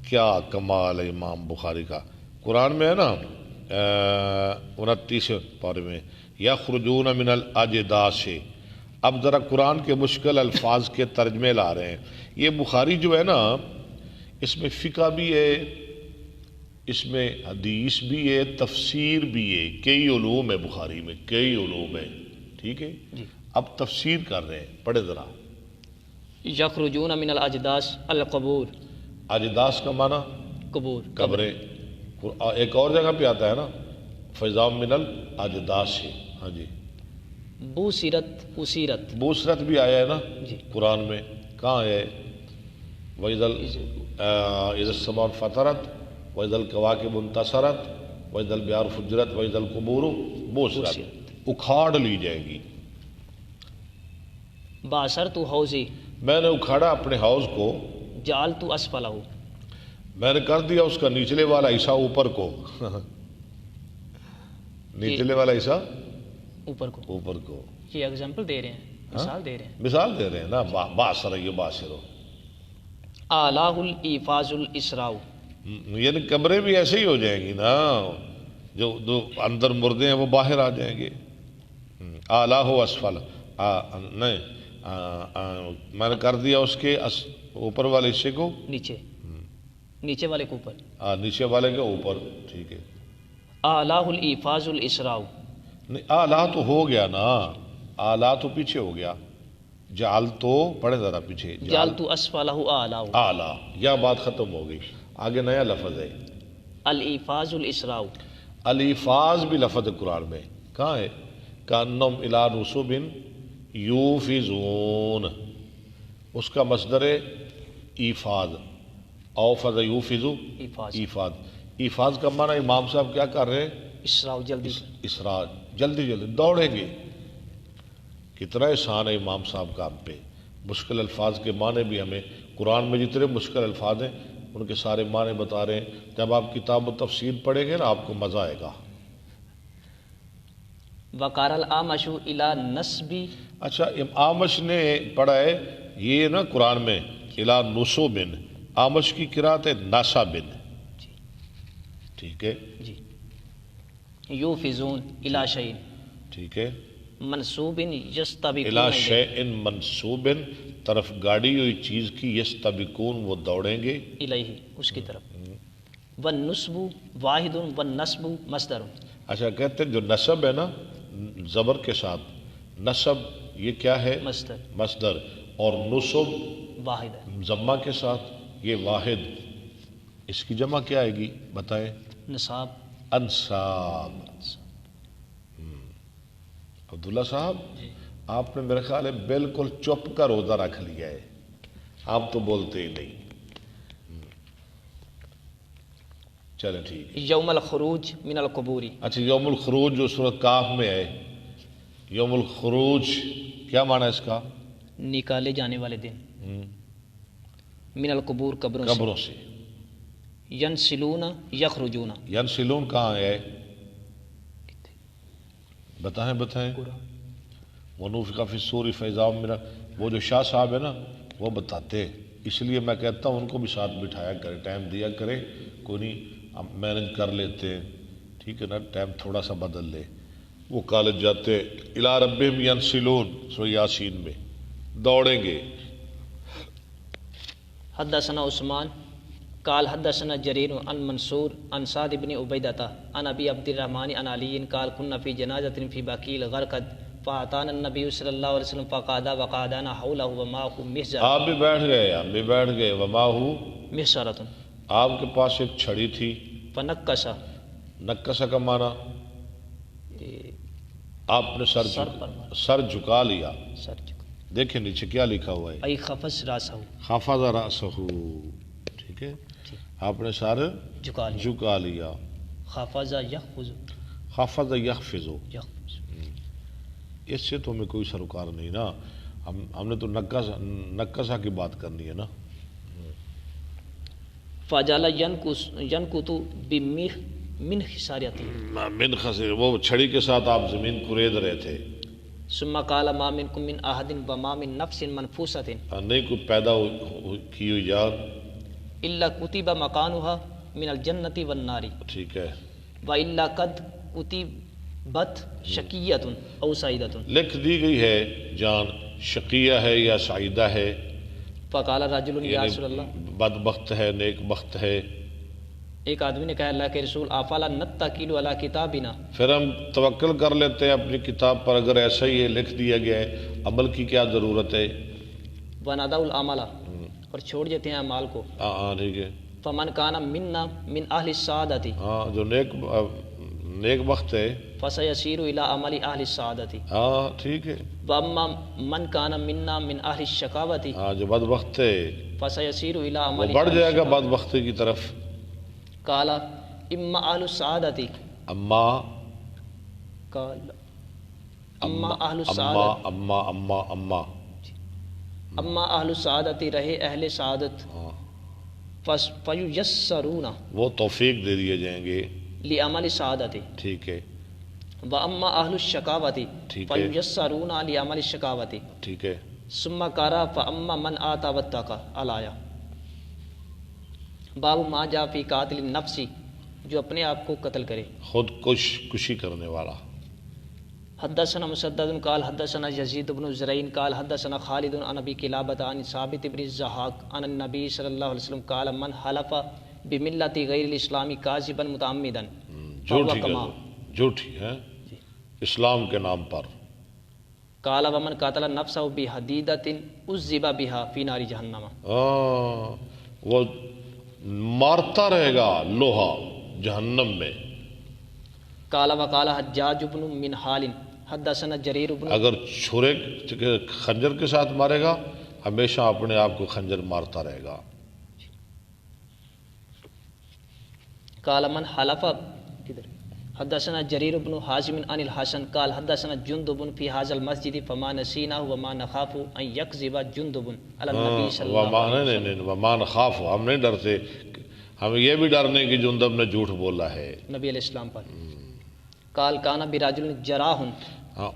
کیا کمال ہے امام بخاری کا، قرآن میں ہے نا 29 پارے میں یخرجون من الاجداث، اب ذرا قرآن کے مشکل الفاظ کے ترجمے لا رہے ہیں۔ یہ بخاری جو ہے نا اس میں فقہ بھی ہے، اس میں حدیث بھی ہے، تفسیر بھی ہے، کئی علوم ہے بخاری میں، کئی علوم ہے، ٹھیک ہے۔ اب تفسیر کر رہے ہیں، پڑھے ذرا۔ یخرجون من الاجداث القبور، اجداث کا معنی قبور، قبریں، ایک اور جگہ پہ آتا ہے نا فیضا من الاجداث، ہاں جی، بوسرت اسیرت، بوسرت بھی آیا ہے نا جی قرآن میں، کہاں ہے؟ وَإِذَا السَّمَاءُ فَطَرَتْ وَإِذَا الْكَوَاكِبُ انتَثَرَتْ وَإِذَا الْبِحَارُ فُجِّرَتْ وَإِذَا الْقُبُورُ بُعْثِرَتْ، اکھاڑ لی جائے گی۔ باسرت حوضی، میں نے اکھاڑا اپنے حوض کو، جعلت اسفلہ، میں نے کر دیا اس کا نیچلے والا حصہ اوپر کو، نیچلے والا حصہ اوپر کو، یہ ایگزامپل دے رہے ہیں، مثال دے رہے ہیں، مثال دے رہے ہیں نا، باسر یہ باسرو، آلہ الایفاز الاسراء، یعنی قبریں بھی ایسے ہی ہو جائیں گی نا، جو اندر مردے ہیں وہ باہر آ جائیں گے۔ آلہ و اسفل، نہیں میں نے کر دیا اس کے اوپر والے حصے کو نیچے والے کے اوپر، نیچے والے کے اوپر، ٹھیک ہے۔ آلہ الایفاز الاسراء، نہیں آلہ تو ہو گیا نا، آلہ تو پیچھے ہو گیا، جعل تو پڑھے ذرا پیچھے، جعلت اسفلہ آلہ، آلہ، یا بات ختم ہو گئی، آگے نیا لفظ ہے الایفاز الاسراء، الفاظ بھی لفظ قرآن میں کہاں ہے؟ کانہم الی نصب یوفزون، اس کا مصدر ہے ایفاز، اوفز یوفز، ایفاز، ایفاز کا معنی امام صاحب کیا کر رہے ہیں؟ اسراء، جلدی، اسراء، جلدی جلدی دوڑیں گے۔ کتنا احسان ہے امام صاحب کا ہم پہ، مشکل الفاظ کے معنی بھی ہمیں قرآن میں جتنے مشکل الفاظ ہیں ان کے سارے معنی بتا رہے ہیں۔ جب آپ کتاب و تفسیر پڑھیں گے نا آپ کو مزہ آئے گا۔ وقار الاعمش الی نصبی، اچھا آمش نے پڑھا ہے یہ نا قرآن میں الی نصب، آمش کی قرات ہے ناسب، ٹھیک ہے۔ جی یوفزون الی شیء ٹھیک ہے، منصوب یستبقون الا الیہ، شیء منصوب، طرف گاڑی ہوئی چیز کی، یستبقون وہ دوڑیں گے، الیہ اس کی طرف، والنصب واحد والنصب مصدر، اچھا کہتے ہیں جو نصب ہے نا زبر کے ساتھ، نصب یہ کیا ہے؟ مصدر مصدر، اور نصب واحد ہے، ضمہ کے ساتھ یہ واحد، اس کی جمع کیا آئے گی بتائیں؟ نصاب، انصاب۔ عبداللہ صاحب آپ نے میرے خیال ہے بالکل چپ کا روزہ رکھ لیا ہے، آپ تو بولتے ہی نہیں۔ چلیں ٹھیک ہے۔ یوم الخروج من القبور، اچھا یوم الخروج جو سورۃ کاف میں ہے، یوم الخروج کیا معنی ہے اس کا؟ نکالے جانے والے دن، من القبور قبروں قبروں سے۔ سے، ینسلون یخرجون، ینسلون کہاں ہے؟ بتائیں۔ ونفخ فی الصور فاذا هم من، وہ جو شاہ صاحب ہے نا وہ بتاتے ہیں، اس لیے میں کہتا ہوں ان کو بھی ساتھ بٹھایا کرے، ٹائم دیا کرے، کوئی نہیں ہم مینج کر لیتے ہیں، ٹھیک ہے نا، ٹائم تھوڑا سا بدل لے۔ وہ کالج جاتے الی ربہم ینسلون، سورہ یاسین میں دوڑیں گے۔ حدثنا عثمان قال حدثنا جرير عن منصور عن سعد بن عبيدة عن ابي عبد الرحمن عن علي قال كنا في جنازة في بقيع الغرقد فاتانا النبي صلى الله عليه وسلم فقعد وقعدنا حوله ومعه مخزر، آپ بھی بیٹھ گئے، وماہو، مخزرة، آپ کے پاس ایک چھڑی تھی، فنکس، نکسہ کا معنی آپ نے سر جھکا لیا، سر دیکھیں نیچے کیا لکھا ہوا ہے؟ ای خفض راسہ، خفض رأسہ، ٹھیک ہے، آپ نے سر جھکا لیا، خفض یخفض، خفض یخفض، یخفض، اس سے تو ہمیں کوئی سروکار نہیں نا، ہم نے تو نکسہ کی بات کرنی ہے نا۔ فجعل ينكت من خسارته، من خسر، وہ چھڑی کے ساتھ آپ زمین کورید رہے تھے۔ ثم قال ما منكم من احد وما من نفس منفوسة نہیں کوئی پیدا کی ہوئی یار، الا كتب مكانها من الجنة والنار، ٹھیک ہے، والا قد كتبت شقیۃ او سعیدۃ، لکھ دی گئی ہے جان شقیہ ہے یا سعیدہ ہے، فقال رجل یا رسول اللہ، بدبخت ہے نیک بخت ہے۔ ایک آدمی نے کہا اللہ کے رسول افلا نتکل علی کتابنا، پھر ہم توکل کر لیتے ہیں اپنی کتاب پر، اگر ایسا ہی ہے لکھ دیا گیا ہے، عمل کی کیا ضرورت ہے؟ ونضع العمل، اور چھوڑ دیتے ہیں اعمال کو، ہاں ٹھیک ہے، فمن کان منا من اہل السعادۃ، ہاں جو نیک بخت ہے، فسيسير الى عمل اہل السعادۃ، ہاں ٹھیک ہے، واما من کان منا من اہل الشقاوۃ، ہاں جو بدبخت ہے فسيسير الى وہ عمل بڑھ جائے گا بدبختی کی طرف۔ قال اما اہل السعادۃ، اما قال اما اہل السعادۃ، اما اما اہل السعادۃ، رہے اہل سعادت، ہاں، فیسرون، وہ توفیق دے دیے جائیں گے، لعمل سعادت، ٹھیک ہے، واما اہل الشقاوۃ، ٹھیک ہے، فیسرون لعمل الشقاوۃ، ٹھیک ہے، ثم قرأ فاما من آتى واتقى الایا، باب ما جاء فی قاتل النفس، جو اپنے آپ کو قتل کرے، خود کشی کرنے والا۔ حدثنا مسدد قال حدثنا یزید بن زرعین قال حدثنا خالد عن ابی قلابۃ عن ثابت بن الضحاک عن النبی صلی اللہ علیہ وسلم قال من حلف بملت غیر الاسلام کاذبا متعمدا جھوٹی ہے اسلام کے نام پر، قال ومن قاتل نفسه بحدیدۃ عذب بها فی نار جہنم، وہ مارتا رہے گا لوہا جہنم میں۔ قال وقال حجاج بن منحال حدثنا جریر بن، اگر چھرے خنجر کے ساتھ مارے گا ہمیشہ اپنے آپ کو خنجر مارتا رہے گا۔ قال من حلف، حدثنا جریر بن حازم عن الحسن قال حدثنا جندب في هذا المسجد فما نسينا وما نخاف ان يكذب جندب على النبي صلی اللہ علیہ وسلم، نہیں ومان خاف، ہم نہیں ڈرتے، ہم یہ بھی ڈرنے کہ جندب نے جھوٹ بولا ہے نبی علیہ السلام پر۔ قال کان براجل جراح،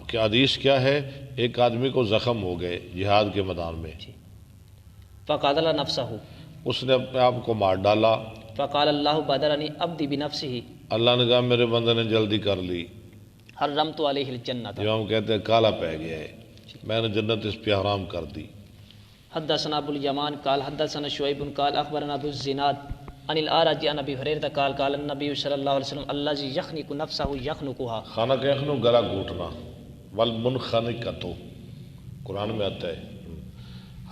کہ حدیث کیا ہے، ایک آدمی کو زخم ہو گئے جہاد کے میدان میں، فقاتل نفسه، اس نے اپنے آپ کو مار ڈالا، فقال اللہ بدرنی عبدی بنفسه، اللہ نے کہا میرے بندے نے جلدی کر لی، حرمت علیہ الجنۃ. جو ہم کہتے ہیں کالا پہ گیا ہے، میں نے جنت اس پہ حرام کر دی. حدثنا ابو الیمان قال حدثنا شعیب قال اخبرنا ابو الزناد عن الاعرج عن ابی ہریرہ قال قال النبی صلی اللہ علیہ وسلم الذی یخنق نفسہ یخنقها. خانہ کہ یخنو گلا گھوٹنا، والمنخنقۃ قرآن میں آتا ہے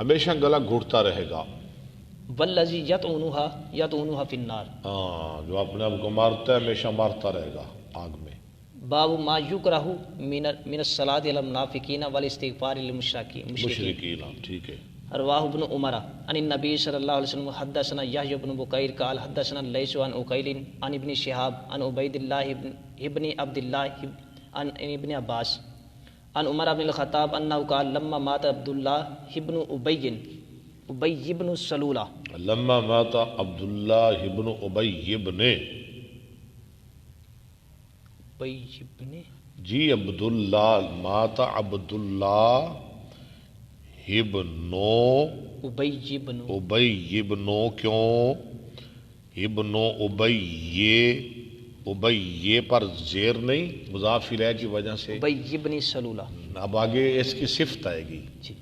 ہمیشہ گلا گھوٹتا رہے گا. والذی یطعنها فی النار. ہاں، جو اپنے آپ کو مارتا ہے ہمیشہ مارتا رہے گا آگ میں. باب ما یکرہ من الصلاۃ علی المنافقین والاستغفار للمشرکین. مشرکین، ٹھیک ہے. رواہ ابن عمر عن النبی صلی اللہ علیہ وسلم حدثنا یحیی بن بکیر قال حدثنا لیث عن عقیل عن ابن شہاب عن عبید اللہ ابن عبد اللہ عن ابن عباس عن عمر بن الخطاب انه قال لما مات عبد الله ابن ابی بن سلولہ. لما مات عبداللہ ابن ابی ابن جی عبداللہ مات عبداللہ ابن ابی ابن کیوں ابن ابی پر زیر نہیں، مضاف الیہ کی وجہ سے ابی بن سلولہ. اب آگے اس کی صفت آئے گی. جی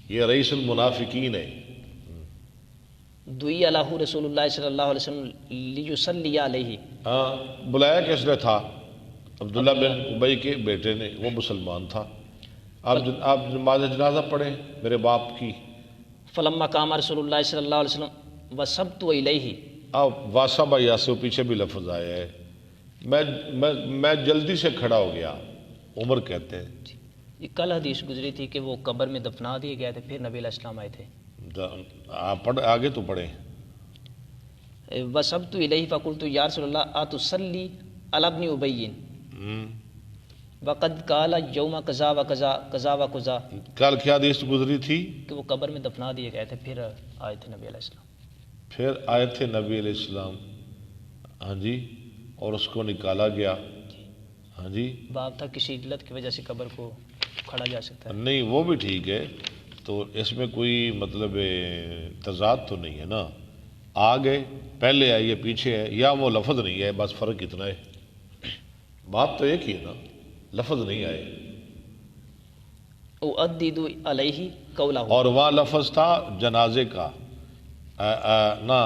یہ رئیس المنافقین ہے. دعی علیہ رسول اللہ صلی اللہ علیہ وسلم لیصلی علیہ. ہاں، بلایا کس نے تھا؟ عبداللہ بن ابی کے بیٹے نے، وہ مسلمان تھا. آپ نماز جنازہ پڑھیں میرے باپ کی. فلما قام رسول اللہ صلی اللہ علیہ وسلم وصبت الیہ. اب واسبہ یا سے پیچھے بھی لفظ آیا ہے، میں جلدی سے کھڑا ہو گیا. عمر کہتے ہیں یہ کل حدیث گزری تھی کہ وہ قبر میں دفنا دیے گئے تھے، پھر نبی علیہ السلام آئے تھے. آگے تو پڑھیں. وصبت الیہ فقلت یا رسول اللہ اتصلی علی ابن ابی وقد قال یوم کذا و کذا کذا و کذا. کل کیا حدیث گزری تھی؟ کہ وہ قبر میں دفنا دیے گئے تھے، پھر آئے تھے نبی علیہ السلام. پھر آئے تھے نبی علیہ السلام، ہاں جی، اور اس کو نکالا گیا. ہاں جی، باب تھا کسی علت کی وجہ سے قبر کو کھڑا جا سکتا ہے. نہیں وہ بھی ٹھیک ہے، تو اس میں کوئی مطلب تضاد تو نہیں ہے نا. آگے پہلے آئیے پیچھے ہے، یا وہ لفظ نہیں ہے، بس فرق اتنا ہے. بات تو ایک ہی ہے نا، لفظ نہیں آئے. اؤدد علیہ قولہ. اور وہاں لفظ تھا جنازے کا، نہ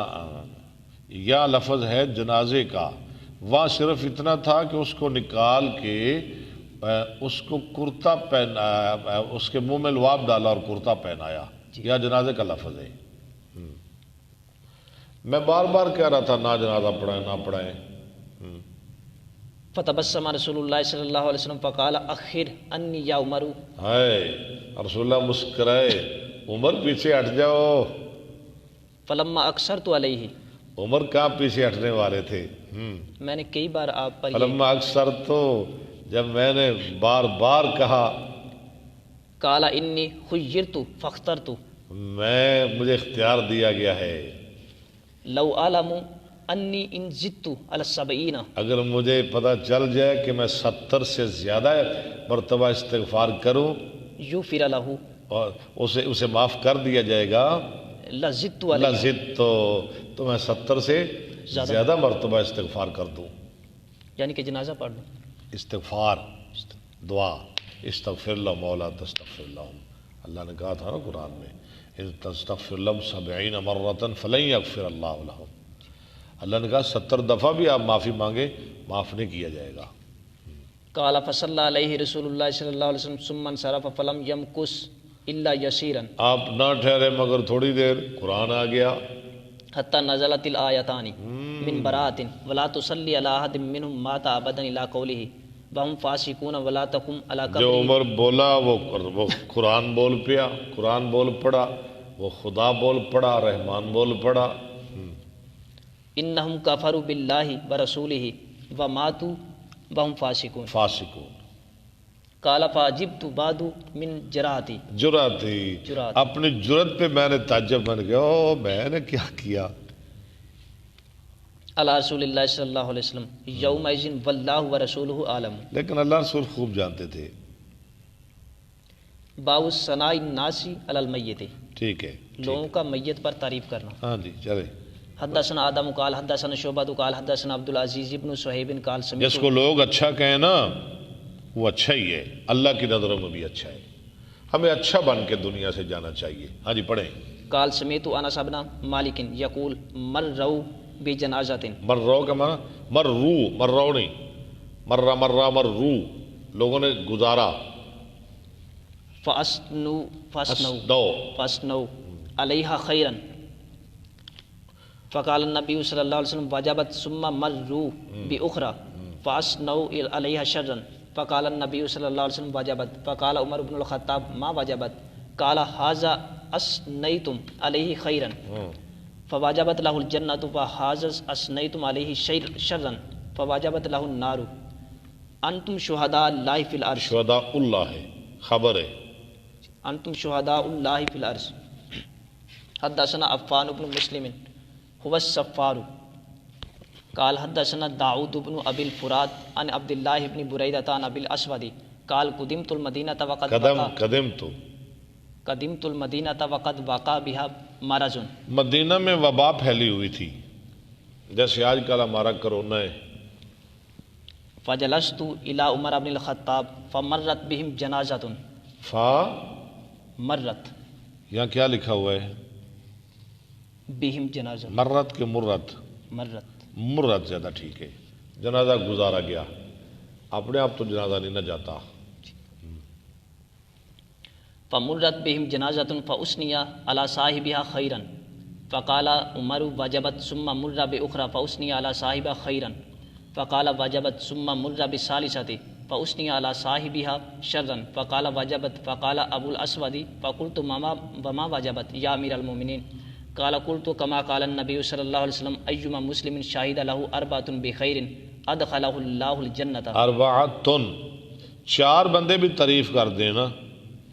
یا لفظ ہے جنازے کا. وہاں صرف اتنا تھا کہ اس کو نکال کے اس کو کرتا پہنایا، اس کے منہ میں لعاب ڈالا اور کرتا پہنایا. یا جنازے کا لفظ ہے. میں بار بار کہہ رہا تھا نہ جنازہ پڑھائیں نہ پڑھائیں. فتبسم رسول اللہ صلی اللہ علیہ وسلم فقال اخر انی یا عمر. ہے رسول اللہ مسکرائے، عمر پیچھے ہٹ جاؤ. فلما اکثرت علیہ. عمر کہاں پیچھے ہٹنے والے تھے؟ میں نے کئی بار آپ پر فلما اکثر تو جب میں نے بار بار کہا، قال انی خیرت فاخترت. مجھے اختیار دیا گیا ہے. لو علم انی ان زدت علی السبعین. اگر مجھے پتہ چل جائے کہ میں 70 سے زیادہ مرتبہ استغفار کروں یغفر لہ، اور اسے معاف کر دیا جائے گا، لزدت علیہ، لزدت تو میں 70 سے زیادہ مرتبہ استغفار کر دوں. یعنی کہ جنازہ پڑھ لوں. استغفار دعا، استغفر اللہ مولا تستغفر لهم. اللہ نے کہا تھا نا قرآن میں، ان تستغفر لهم 70 مرۃ فلن یغفر اللہ لهم. اللہ نے کہا 70 دفعہ بھی آپ معافی مانگے، معاف نہیں کیا جائے گا. قال فصلی علیہ رسول اللہ صلی اللہ علیہ وسلم ثم انصرف فلم یمکث الا یسیرا. آپ نہ ٹھہرے مگر تھوڑی دیر، قرآن آ گیا. حتی نزلت الآیتان من براءۃ ولا تصلی علی احد منهم مات ابدا الی قولہ وهم فاسقون ولا تقم علی قبرہ. جو عمر بولا وہ قرآن بول پیا، قرآن بول پڑا، وہ خدا بول پڑا، رحمان بول پڑا. انہم کفروا باللہ ورسولہ وماتوا وهم فاسقون. قال فعجبت بعد من جراتی. جرأتی، اپنی جرت پہ میں نے تعجب، میں نے کہا او میں نے کیا کیا. علی رسول اللہ صلی اللہ علیہ وسلم یومئذ واللہ ورسولہ عالم. لیکن اللہ رسول خوب جانتے تھے. باب ثناء الناس علی المیت. ٹھیک ہے، لوگوں کا میت پر تعریف کرنا. ہاں جی چلے. حدثنا آدم قال حدثنا شعبہ قال حدثنا عبد العزیز بن صہیب قال جس سمعت کو لوگ اچھا کہیں نا وہ اچھا ہی ہے، اللہ کی نظروں میں بھی اچھا ہے، ہمیں اچھا بن کے دنیا سے جانا چاہیے۔ ہاں جی پڑھیں۔ قال سمعت انس بن مالک یقول مروا بجنازۃ مرو کا معنی مرو نہیں، مرو لوگوں نے گزارا، فاسنوا علیہا خیرا فقال النبی صلی اللہ علیہ وسلم وجبت ثم مروا باخرى فاسنوا علیہا شرا فقال النبی صلی اللہ علیہ وسلم وجبت فقال عمر بن الخطاب ما وجبت قال هذا اسنیتم علیہ خیرا فواجبت له الجنة وهذا اسنیتم علیہ شرا فواجبت له النار انتم شہداء اللہ فی الارض شہداء اللہ ہے، خبر ہے۔ انتم شہداء اللہ فی الارض۔ حدثنا عفان بن مسلم هو الصفار قال حدثنا داؤد بن ابی الفرات عن عبد اللہ بن بریدۃ عن ابی الاسود قال قدمت المدینہ وقد قدمت المدینہ وقد وقع بها مرض۔ مدینہ میں وبا پھیلی ہوئی تھی جیسے آج کل ہمارا کرونا ہے۔ فجلست الى عمر بن الخطاب فمرت بهم جنازۃ مرت یہاں کیا لکھا ہوا ہے؟ بهم جنازہ مرت کے مرت زیادہ ٹھیک ہے، جنازہ گزارا گیا، اپنے آپ تو جنازہ نہیں نہ جاتا۔ فمرت بهم جنازة فأثني على صاحبها خيرا فقال عمر وجبت ثم مر بأخرى فأثني على صاحبها خيرا فقال وجبت ثم مر بالثالثة فأثني على صاحبها شرا فقال وجبت فقال أبو الأسود فقلت وما وجبت يا أمير المؤمنين قال قلت كما قال النبي صلى الله عليه وسلم أيما مسلم شهد له أربعة بخير أدخله الله الجنة۔ اربعۃ، چار بندے بھی تعریف کر دیں نا،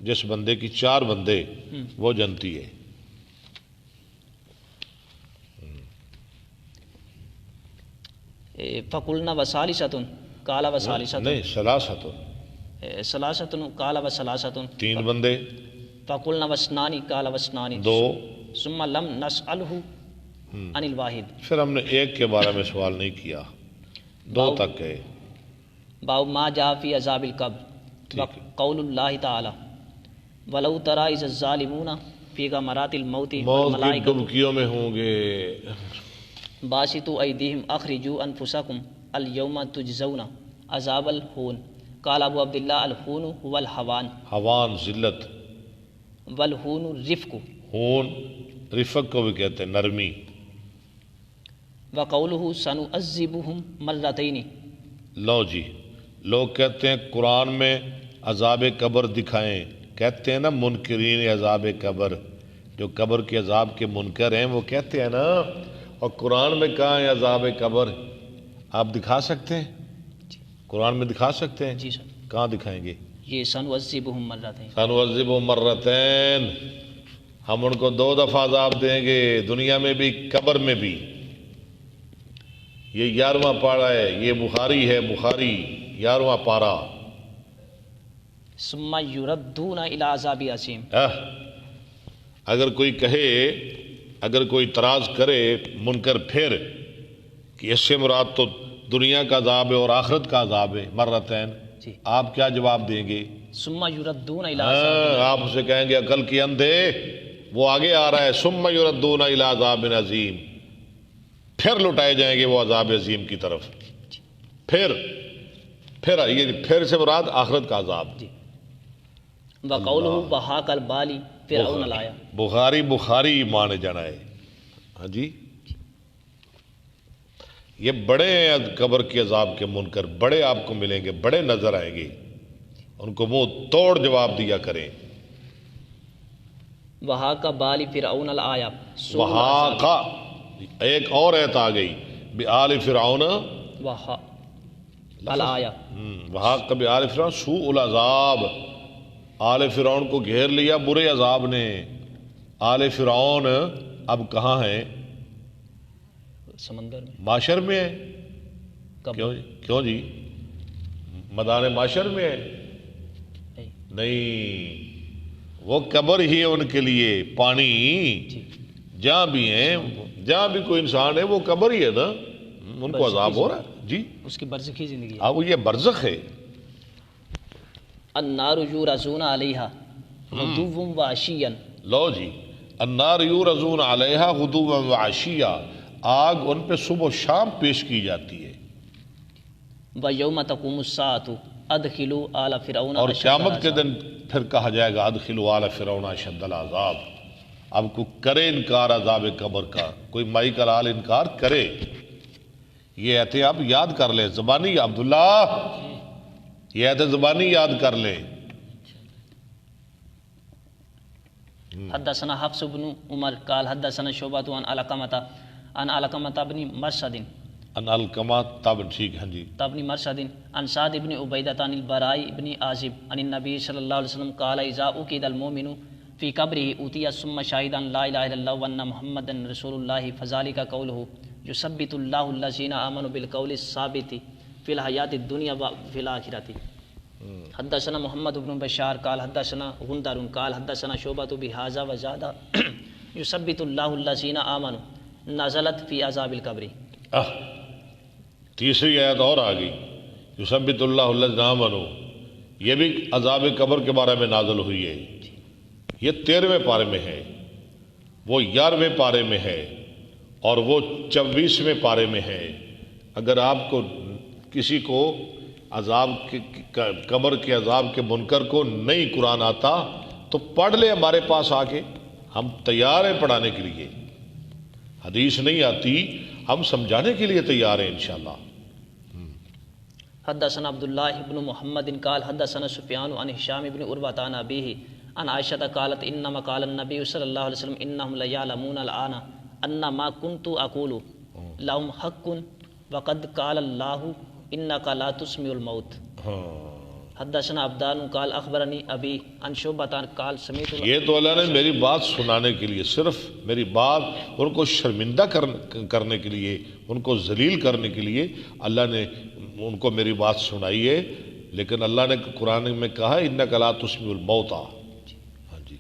جس بندے کی چار بندے وہ جنتی ہے۔ فقلنا وثالثة قال وثالثة نہیں، ثلاثۃ، ثلاثة قال وثلاثة تین بندے، فقلنا واثنان قال واثنان دو، ثم لم نسأله عن الواحد۔ پھر ہم نے ایک کے بارے میں سوال نہیں کیا، دو تک گئے۔ باب ما جاء فی عذاب القبر وقول اللہ تعالی ولو تری اذ الظالمون فی غمرات الموت موت کی والملائکۃ ڈبکیوں میں ہوں گے، باسطوا ایدیہم اخرجوا انفسکم اليوم تجزون عذاب الہون قال ابو عبداللہ الہون هو الہوان، ہوان ذلت، والہون رفق، ہون رفق کو بھی کہتے ہیں نرمی۔ وقولہ سنعذبہم مرتین، لو جی، لوگ کہتے ہیں قرآن میں عذاب قبر دکھائیں، کہتے ہیں نا منکرین عذاب قبر، جو قبر کے عذاب کے منکر ہیں وہ کہتے ہیں نا، اور قرآن میں کہاں ہے عذاب قبر؟ آپ دکھا سکتے ہیں؟ قرآن میں دکھا سکتے ہیں؟ جی سر، کہاں دکھائیں گے؟ یہ سنعذبہم مرتین، سنعذبہم مرتین، ہم ان کو 2 دفعہ عذاب دیں گے، دنیا میں بھی قبر میں بھی۔ یہ 11واں پارہ ہے، یہ بخاری ہے، بخاری 11واں پارہ۔ ثم یردون الی عذاب عظیم۔ اگر کوئی کہے، اگر کوئی اعتراض کرے منکر پھر کہ اس سے مراد تو دنیا کا عذاب ہے اور آخرت کا عذاب ہے مرتین، جی، آپ کیا جواب دیں گے؟ ثم یردون الی عذاب، آپ اسے کہیں گے عقل کے اندھے، وہ آگے آ رہا ہے ثم یردون الی عذاب عظیم، پھر لٹائے جائیں گے وہ عذاب عظیم کی طرف۔ پھر سے مراد آخرت کا عذاب۔ جی، وقولہ وحاق البالی فرعون الآیہ، بخاری مانے جانا ہے۔ ہاں جی، یہ بڑے ہیں قبر کے عذاب کے منکر، بڑے آپ کو ملیں گے، بڑے نظر آئیں گے، ان کو منہ توڑ جواب دیا کریں۔ وحاق بالی فرعون الآیہ، وہاں کا ایک اور ایت آ گئی بآل فرعون الآیہ، وہاں کا بآل فرعون سوء العذاب، آل فرعون کو گھیر لیا برے عذاب نے۔ آل فرعون اب کہاں ہیں؟ سمندر میں، معاشر میں ہے۔ کیوں جی؟ میدان معاشر میں ہے؟ نہیں، وہ قبر ہی ہے ان کے لیے، پانی جہاں بھی ہیں، جہاں بھی کوئی انسان ہے وہ قبر ہی ہے نا، ان کو عذاب ہو رہا ہے جی، اس کی برزخی زندگی ہے۔ اب یہ برزخ ہے۔ النار یورزون علیہا غدوا وعشیا، لو جی، النار یورزون علیہا غدوا وعشیا، آگ ان پہ صبح و شام پیش کی جاتی ہے، ویوم تقوم الساعۃ ادخلوا آل فرعون اور اشد قیامت کے العذاب۔ دن پھر کہا جائے گا ادخلوا آل فرعون اشد العذاب۔ اب کو کرے انکار عذاب قبر کا، کوئی مائی کا لال انکار کرے، یہ ایتے آپ یاد کر لیں زبانی، عبداللہ یہ ایتے زبانی یاد کر لیں۔ حدثنا حفص بن عمر قال حدثنا شعبۃ عن علقمۃ بن مرثد ان الکما تب ٹھیک ہے جی، بن مرثد عن سعد بن عبیدۃ عن البراء بن عازب عن النبی صلی اللہ علیہ وسلم قال اذا عقد المؤمن في قبره أوتي ثم شهد أن لا إله إلا الله وأن محمدا رسول الله فذلك قوله يثبت الله الذين آمنوا بالقول الثابت في الحياة الدنيا وفي الآخرة۔ حدثنا محمد بن بشار قال حدثنا غندر قال حدثنا شعبة بهذا وزاد يثبت الله الذين آمنوا نزلت في عذاب القبر۔ تیسری آیت اور آ گئی، یثبت اللہ الذین آمنوا، یہ بھی عذاب قبر کے بارے میں نازل ہوئی ہے، یہ 13ویں پارے میں ہے، وہ 11ویں پارے میں ہے، اور وہ 24ویں پارے میں ہے۔ اگر آپ کو کسی کو عذاب قبر کے عذاب کے منکر کو نہیں قرآن آتا تو پڑھ لے ہمارے پاس آ کے، ہم تیار ہیں پڑھانے کے لیے۔ حدیث نہیں آتی، ہم سمجھانے کے لیے تیار ہیں انشاءاللہ۔ حدثنا عبد الله بن محمد قال حدثنا سفيان عن هشام بن عروة عن أبيه عن عائشة قالت إنما قال النبي صلى الله عليه وسلم إنهم ليعلمون الآن أن ما كنت أقول لهم حق وقد قال الله إنك لا تسمع الموت۔ حدثنا عبدان قال أخبرني أبي عن شعبة قال سمعت، یہ تو اللہ نے میری بات سنانے کے لیے، صرف میری بات ان کو شرمندہ کرنے کے لیے، ان کو ذلیل کرنے کے لیے اللہ نے ان کو میری بات سنائی ہے، لیکن اللہ نے قرآن میں کہا انک لا تسمع الموتى۔ ہاں جی۔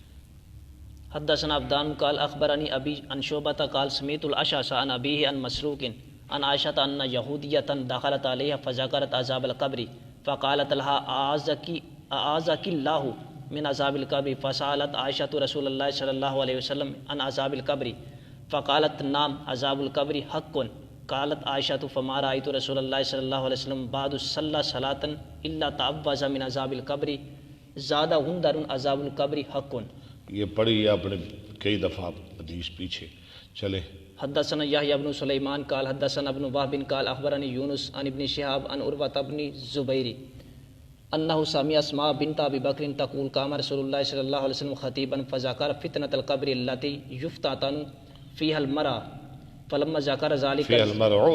حدثنا عبدان قال أخبرني أبي عن شعبة قال سمعت الأشعث عن أبيه عن مسروق عن عائشة أن يهودية دخلت عليها فذكرت عذاب القبر فقالت لها أعاذك الله من عذاب القبر، فسألت عائشة رسول الله صلى الله عليه وسلم عن عذاب القبر فقالت نعم عذاب القبر حق۔ قالت عائشة فما رأيت رسول الله صلى الله عليه وسلم بعد صلى صلاة إلا تعوذ من عذاب القبر زاد غندر عذاب القبر حق۔ یہ پڑھی ہے آپ نے کئی دفعہ حدیث پیچھے چلے۔ حدثنا يحيى بن سليمان قال حدثنا ابن وهب قال أخبرني يونس عن ابن شهاب عن عروة بن الزبير أنه سمع أسماء بنت أبي بكر تقول قام رسول الله صلى الله عليه وسلم خطيبا فذكر فتنة القبر التي يفتتن فيها المرأة فلما ذكر ذلك فی المرء،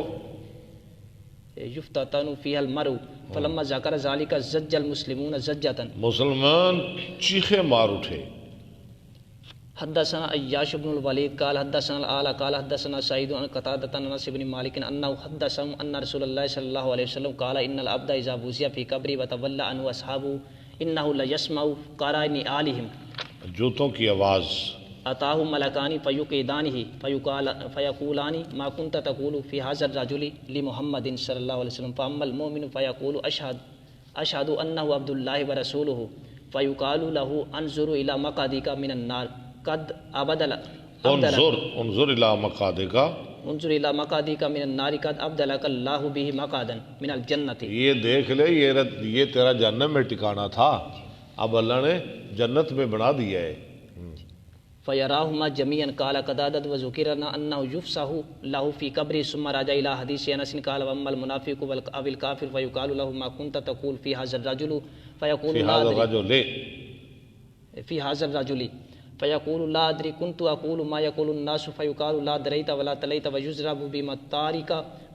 يفتتن فيها المرء فلما ذكر ذلك زج المسلمون زجة۔ مسلمان چیخے مار اٹھے۔ حدثنا عياش بن الوليد قال حدثنا الآلة قال حدثنا سعيد عن قتادة عن انس بن مالك انه حدثهم ان رسول الله صلى الله عليه وسلم قال ان العبد اذا بوسي في قبره وتولى عنه اصحابه انه ليسمع قرائن آلهم، جوتوں کی آواز۔ اتاه ملكان فيقيدانه فيقولان ما كنت تقول في هذا الرجل لمحمد صلى الله عليه وسلم، فاما المؤمن فيقول اشهد انه عبد الله ورسوله، فيقال له انظر الى مقعدك من النار قد ابدل انظر الى مقعدک، انظر الى مقعدك من النار قد ابدلك الله به مقعدا من الجنة۔ یہ دیکھ لے یہ تیرا جہنم میں ٹھکانہ تھا، اب اللہ نے جنت میں بنا دیا ہے۔ فيراهما جميعا قال قتادة وذكرنا انه يفسح له في قبره ثم رجع الى حديث انس قال واما المنافق او الكافر فيقال له ما كنت تقول في هذا الرجل فيقول فی لا هذا ادري الرجل، في هذا الرجل فيقول لا ادري كنت اقول ما يقول الناس فيقال لا دريت ولا تليت ويضرب بمطارق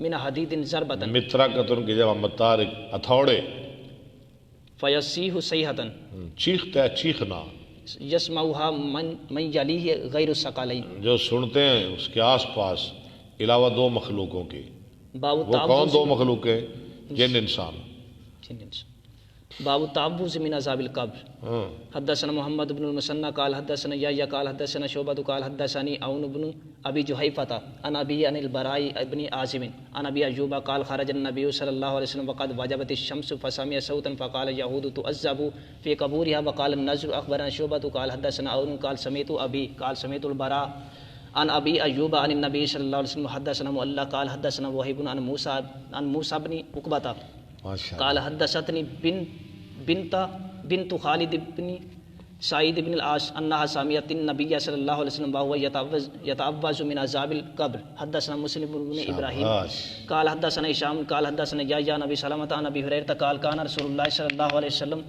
من حديد ضربة مترکتن کی جمع متارک، ہتھوڑے، فيصيح صيحة چیختا ہے چیخنا، يسمعها من يليه غير الثقلين۔ جو سنتے ہیں اس کے آس پاس علاوہ دو مخلوقوں کے۔ باب وہ کون دو مخلوق ہیں؟ جن انسان۔ باب التعوذ من عذاب القبر. حدثنا محمد بن المثنى قال حدثنا يحيى قال حدثنا شعبة قال حدثني عون بن ابي جحيفة عن ابي عن البراء بن عازب عن ابي ايوب قال خرج النبي صلى الله عليه وسلم وقد وجبت الشمس فسمع صوتا فقال يهود تعذب في قبورها وقال النذر. اخبرنا شعبة قال حدثنا عون قال سمعت ابي قال سمعت البراء عن ابي ايوب عن النبي صلى الله عليه وسلم. حدثنا مؤلا قال حدثنا وهيب عن موسى بن عقبة قال حدثتني بنت خالد بن سعيد بن العاص انها سمعت النبي صلى الله عليه وسلم وهو يتعوذ من عذاب القبر. حدثنا مسلم بن ابراهيم قال حدثنا هشام قال حدثنا يحيى نبي سلمة عن ابي هريرة قال كان رسول الله صلى الله عليه وسلم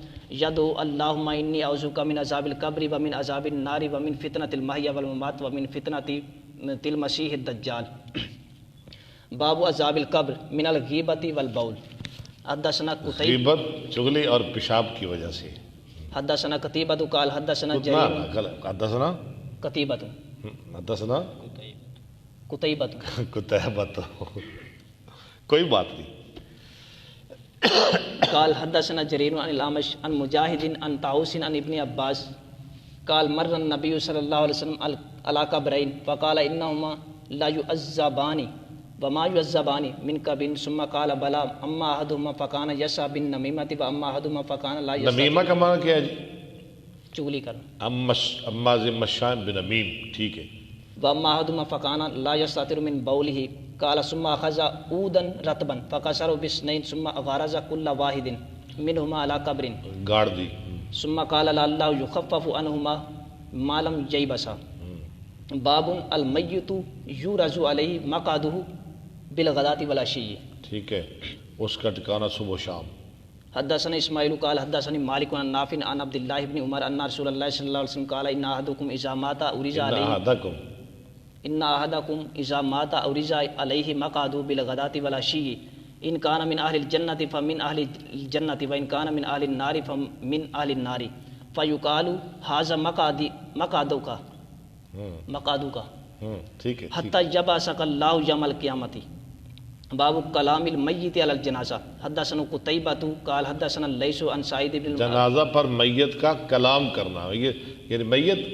يدعو اللهم اني اعوذ بك من عذاب القبر ومن عذاب النار ومن فتنة المحيا والممات ومن فتنة المسيح الدجال. باب عذاب القبر من الغیبة والبول. حدثنا غیبت چغلی اور پیشاب کی وجہ سے. حدثنا قتيبة قال حدثنا جرير حدثنا قتيبة حدثنا قتيبة کوئی بات نہیں. قال حدثنا جرير عن الأعمش عن مجاهد عن طاووس عن ابن عباس قال مر النبي صلى الله عليه وسلم على قبرين فقال إنهما لا يعذبان وما يعذبان من قبر ثم قال بلى اما احدهما فكان يسعى بالنميمة واما احدهما فكان لا يسعى. نمیمہ کا معنی کیا ہے جی؟ چغلی کرنا. اما مشام بنمیم. ٹھیک ہے. واما احدهما فكان لا يستتر من بوله قال ثم اخذ عودا رطبا فكسر باثنين ثم غرز كل واحد منهما على قبر گاڑ دی. ثم قال لعله يخفف عنهما ما لم ييبسا. باب المیت یورز علیہ مقعدہ بالغداۃ والعشی. ٹھیک ہے. اس کا ٹھکانہ صبح و شام. حدثنا اسماعیل قال حدثني مالک عن نافع عن عبد الله بن عمر ان رسول الله صلی اللہ علیہ وسلم قال ان احدکم اذا مات اورز علیہ ان احدکم اذا مات اورز علیہ مقعدہ بالغداۃ والعشی ان كان من اهل الجنة فمن اهل الجنة وان كان من اهل النار فمن اهل النار فيقال هذا مقعدك ٹھیک ہے. حتی یبعثک اللہ یوم القیامت. باب کلام المیت علی الجنازہ. حدثنا قتیبۃ قال حدثنا لیث عن سعید بن جنازہ پر میت کا کلام کرنا. یعنی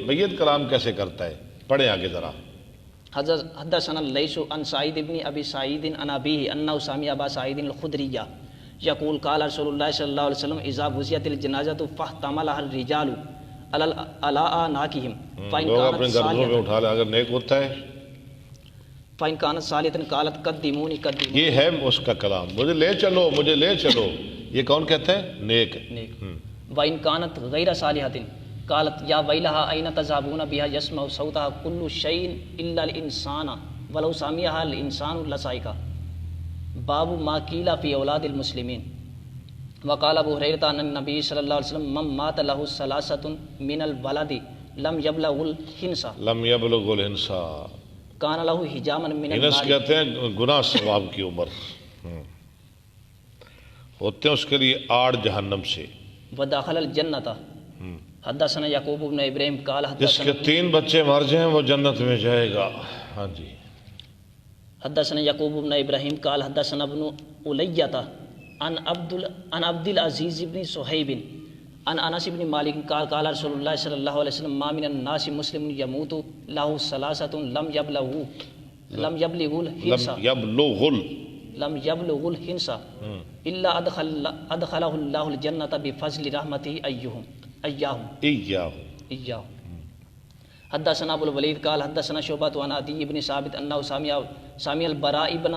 میت کلام کیسے کرتا ہے؟ پڑھیں آگے ذرا. حدثنا لیث عن سعید بن ابی سعید عن ابیہ انہ سمع ابا سعید الخدری یقول قال رسول اللہ صلی اللہ علیہ وسلم اذا وزعت الجنازۃ فاحتملها الرجال علی ناکہم لوگ اپنے گردنوں پہ اٹھا لیں اگر نیک ہوتا ہے. فَإِنْ كَانَتْ صَالِحَةً قَالَتْ قَدِّمُونِ قَدِّمُونِ. یہ ہے اس کا کلام. مجھے لے چلو مجھے لے چلو. یہ کون کہتا ہے؟ نیک. وَإِنْ كَانَتْ غَيْرَ صَالِحَةٍ قَالَتْ يَا وَيْلَهَا أَيْنَ تَذْهَبُونَ بِهَا يَسْمَعُ صَوْتَهَا كُلُّ شَيْءٍ إِلَّا الْإِنسَانَ وَلَوْ سَمِعَهَا الْإِنسَانُ لَصَعِقَ. باب ما قیل فی اولاد المسلمین. وقال ابو هريرة ان النبي صلى الله عليه وسلم من مات له ثلاثة من الولد لم يبلغ الحنسا کان له حجاما من النار. انس کہتے ہیں گناہ ثواب کی عمر ہوتے ہیں اس کے لیے آڑ جہنم سے. ودخل الجنة. حدثنا یعقوب بن ابراہیم قال جس کے 3 بچے مر جائیں وہ جنت میں جائے گا. ہاں جی. حدثنا یعقوب بن ابراہیم قال حدثنا ابن الیہ عن عبد العزیز بن صہیب عن انس بن مالک قال قال رسول اللہ صلی اللہ علیہ وسلم ما من الناس مسلم يموت له ثلاثة لم يبلغ الحنس الا ادخله الله الجنة بفضل رحمته اياهم. حدثنا ابو الولید قال حدثنا شعبة عن عدي بن ثابت انه سمع البراء بن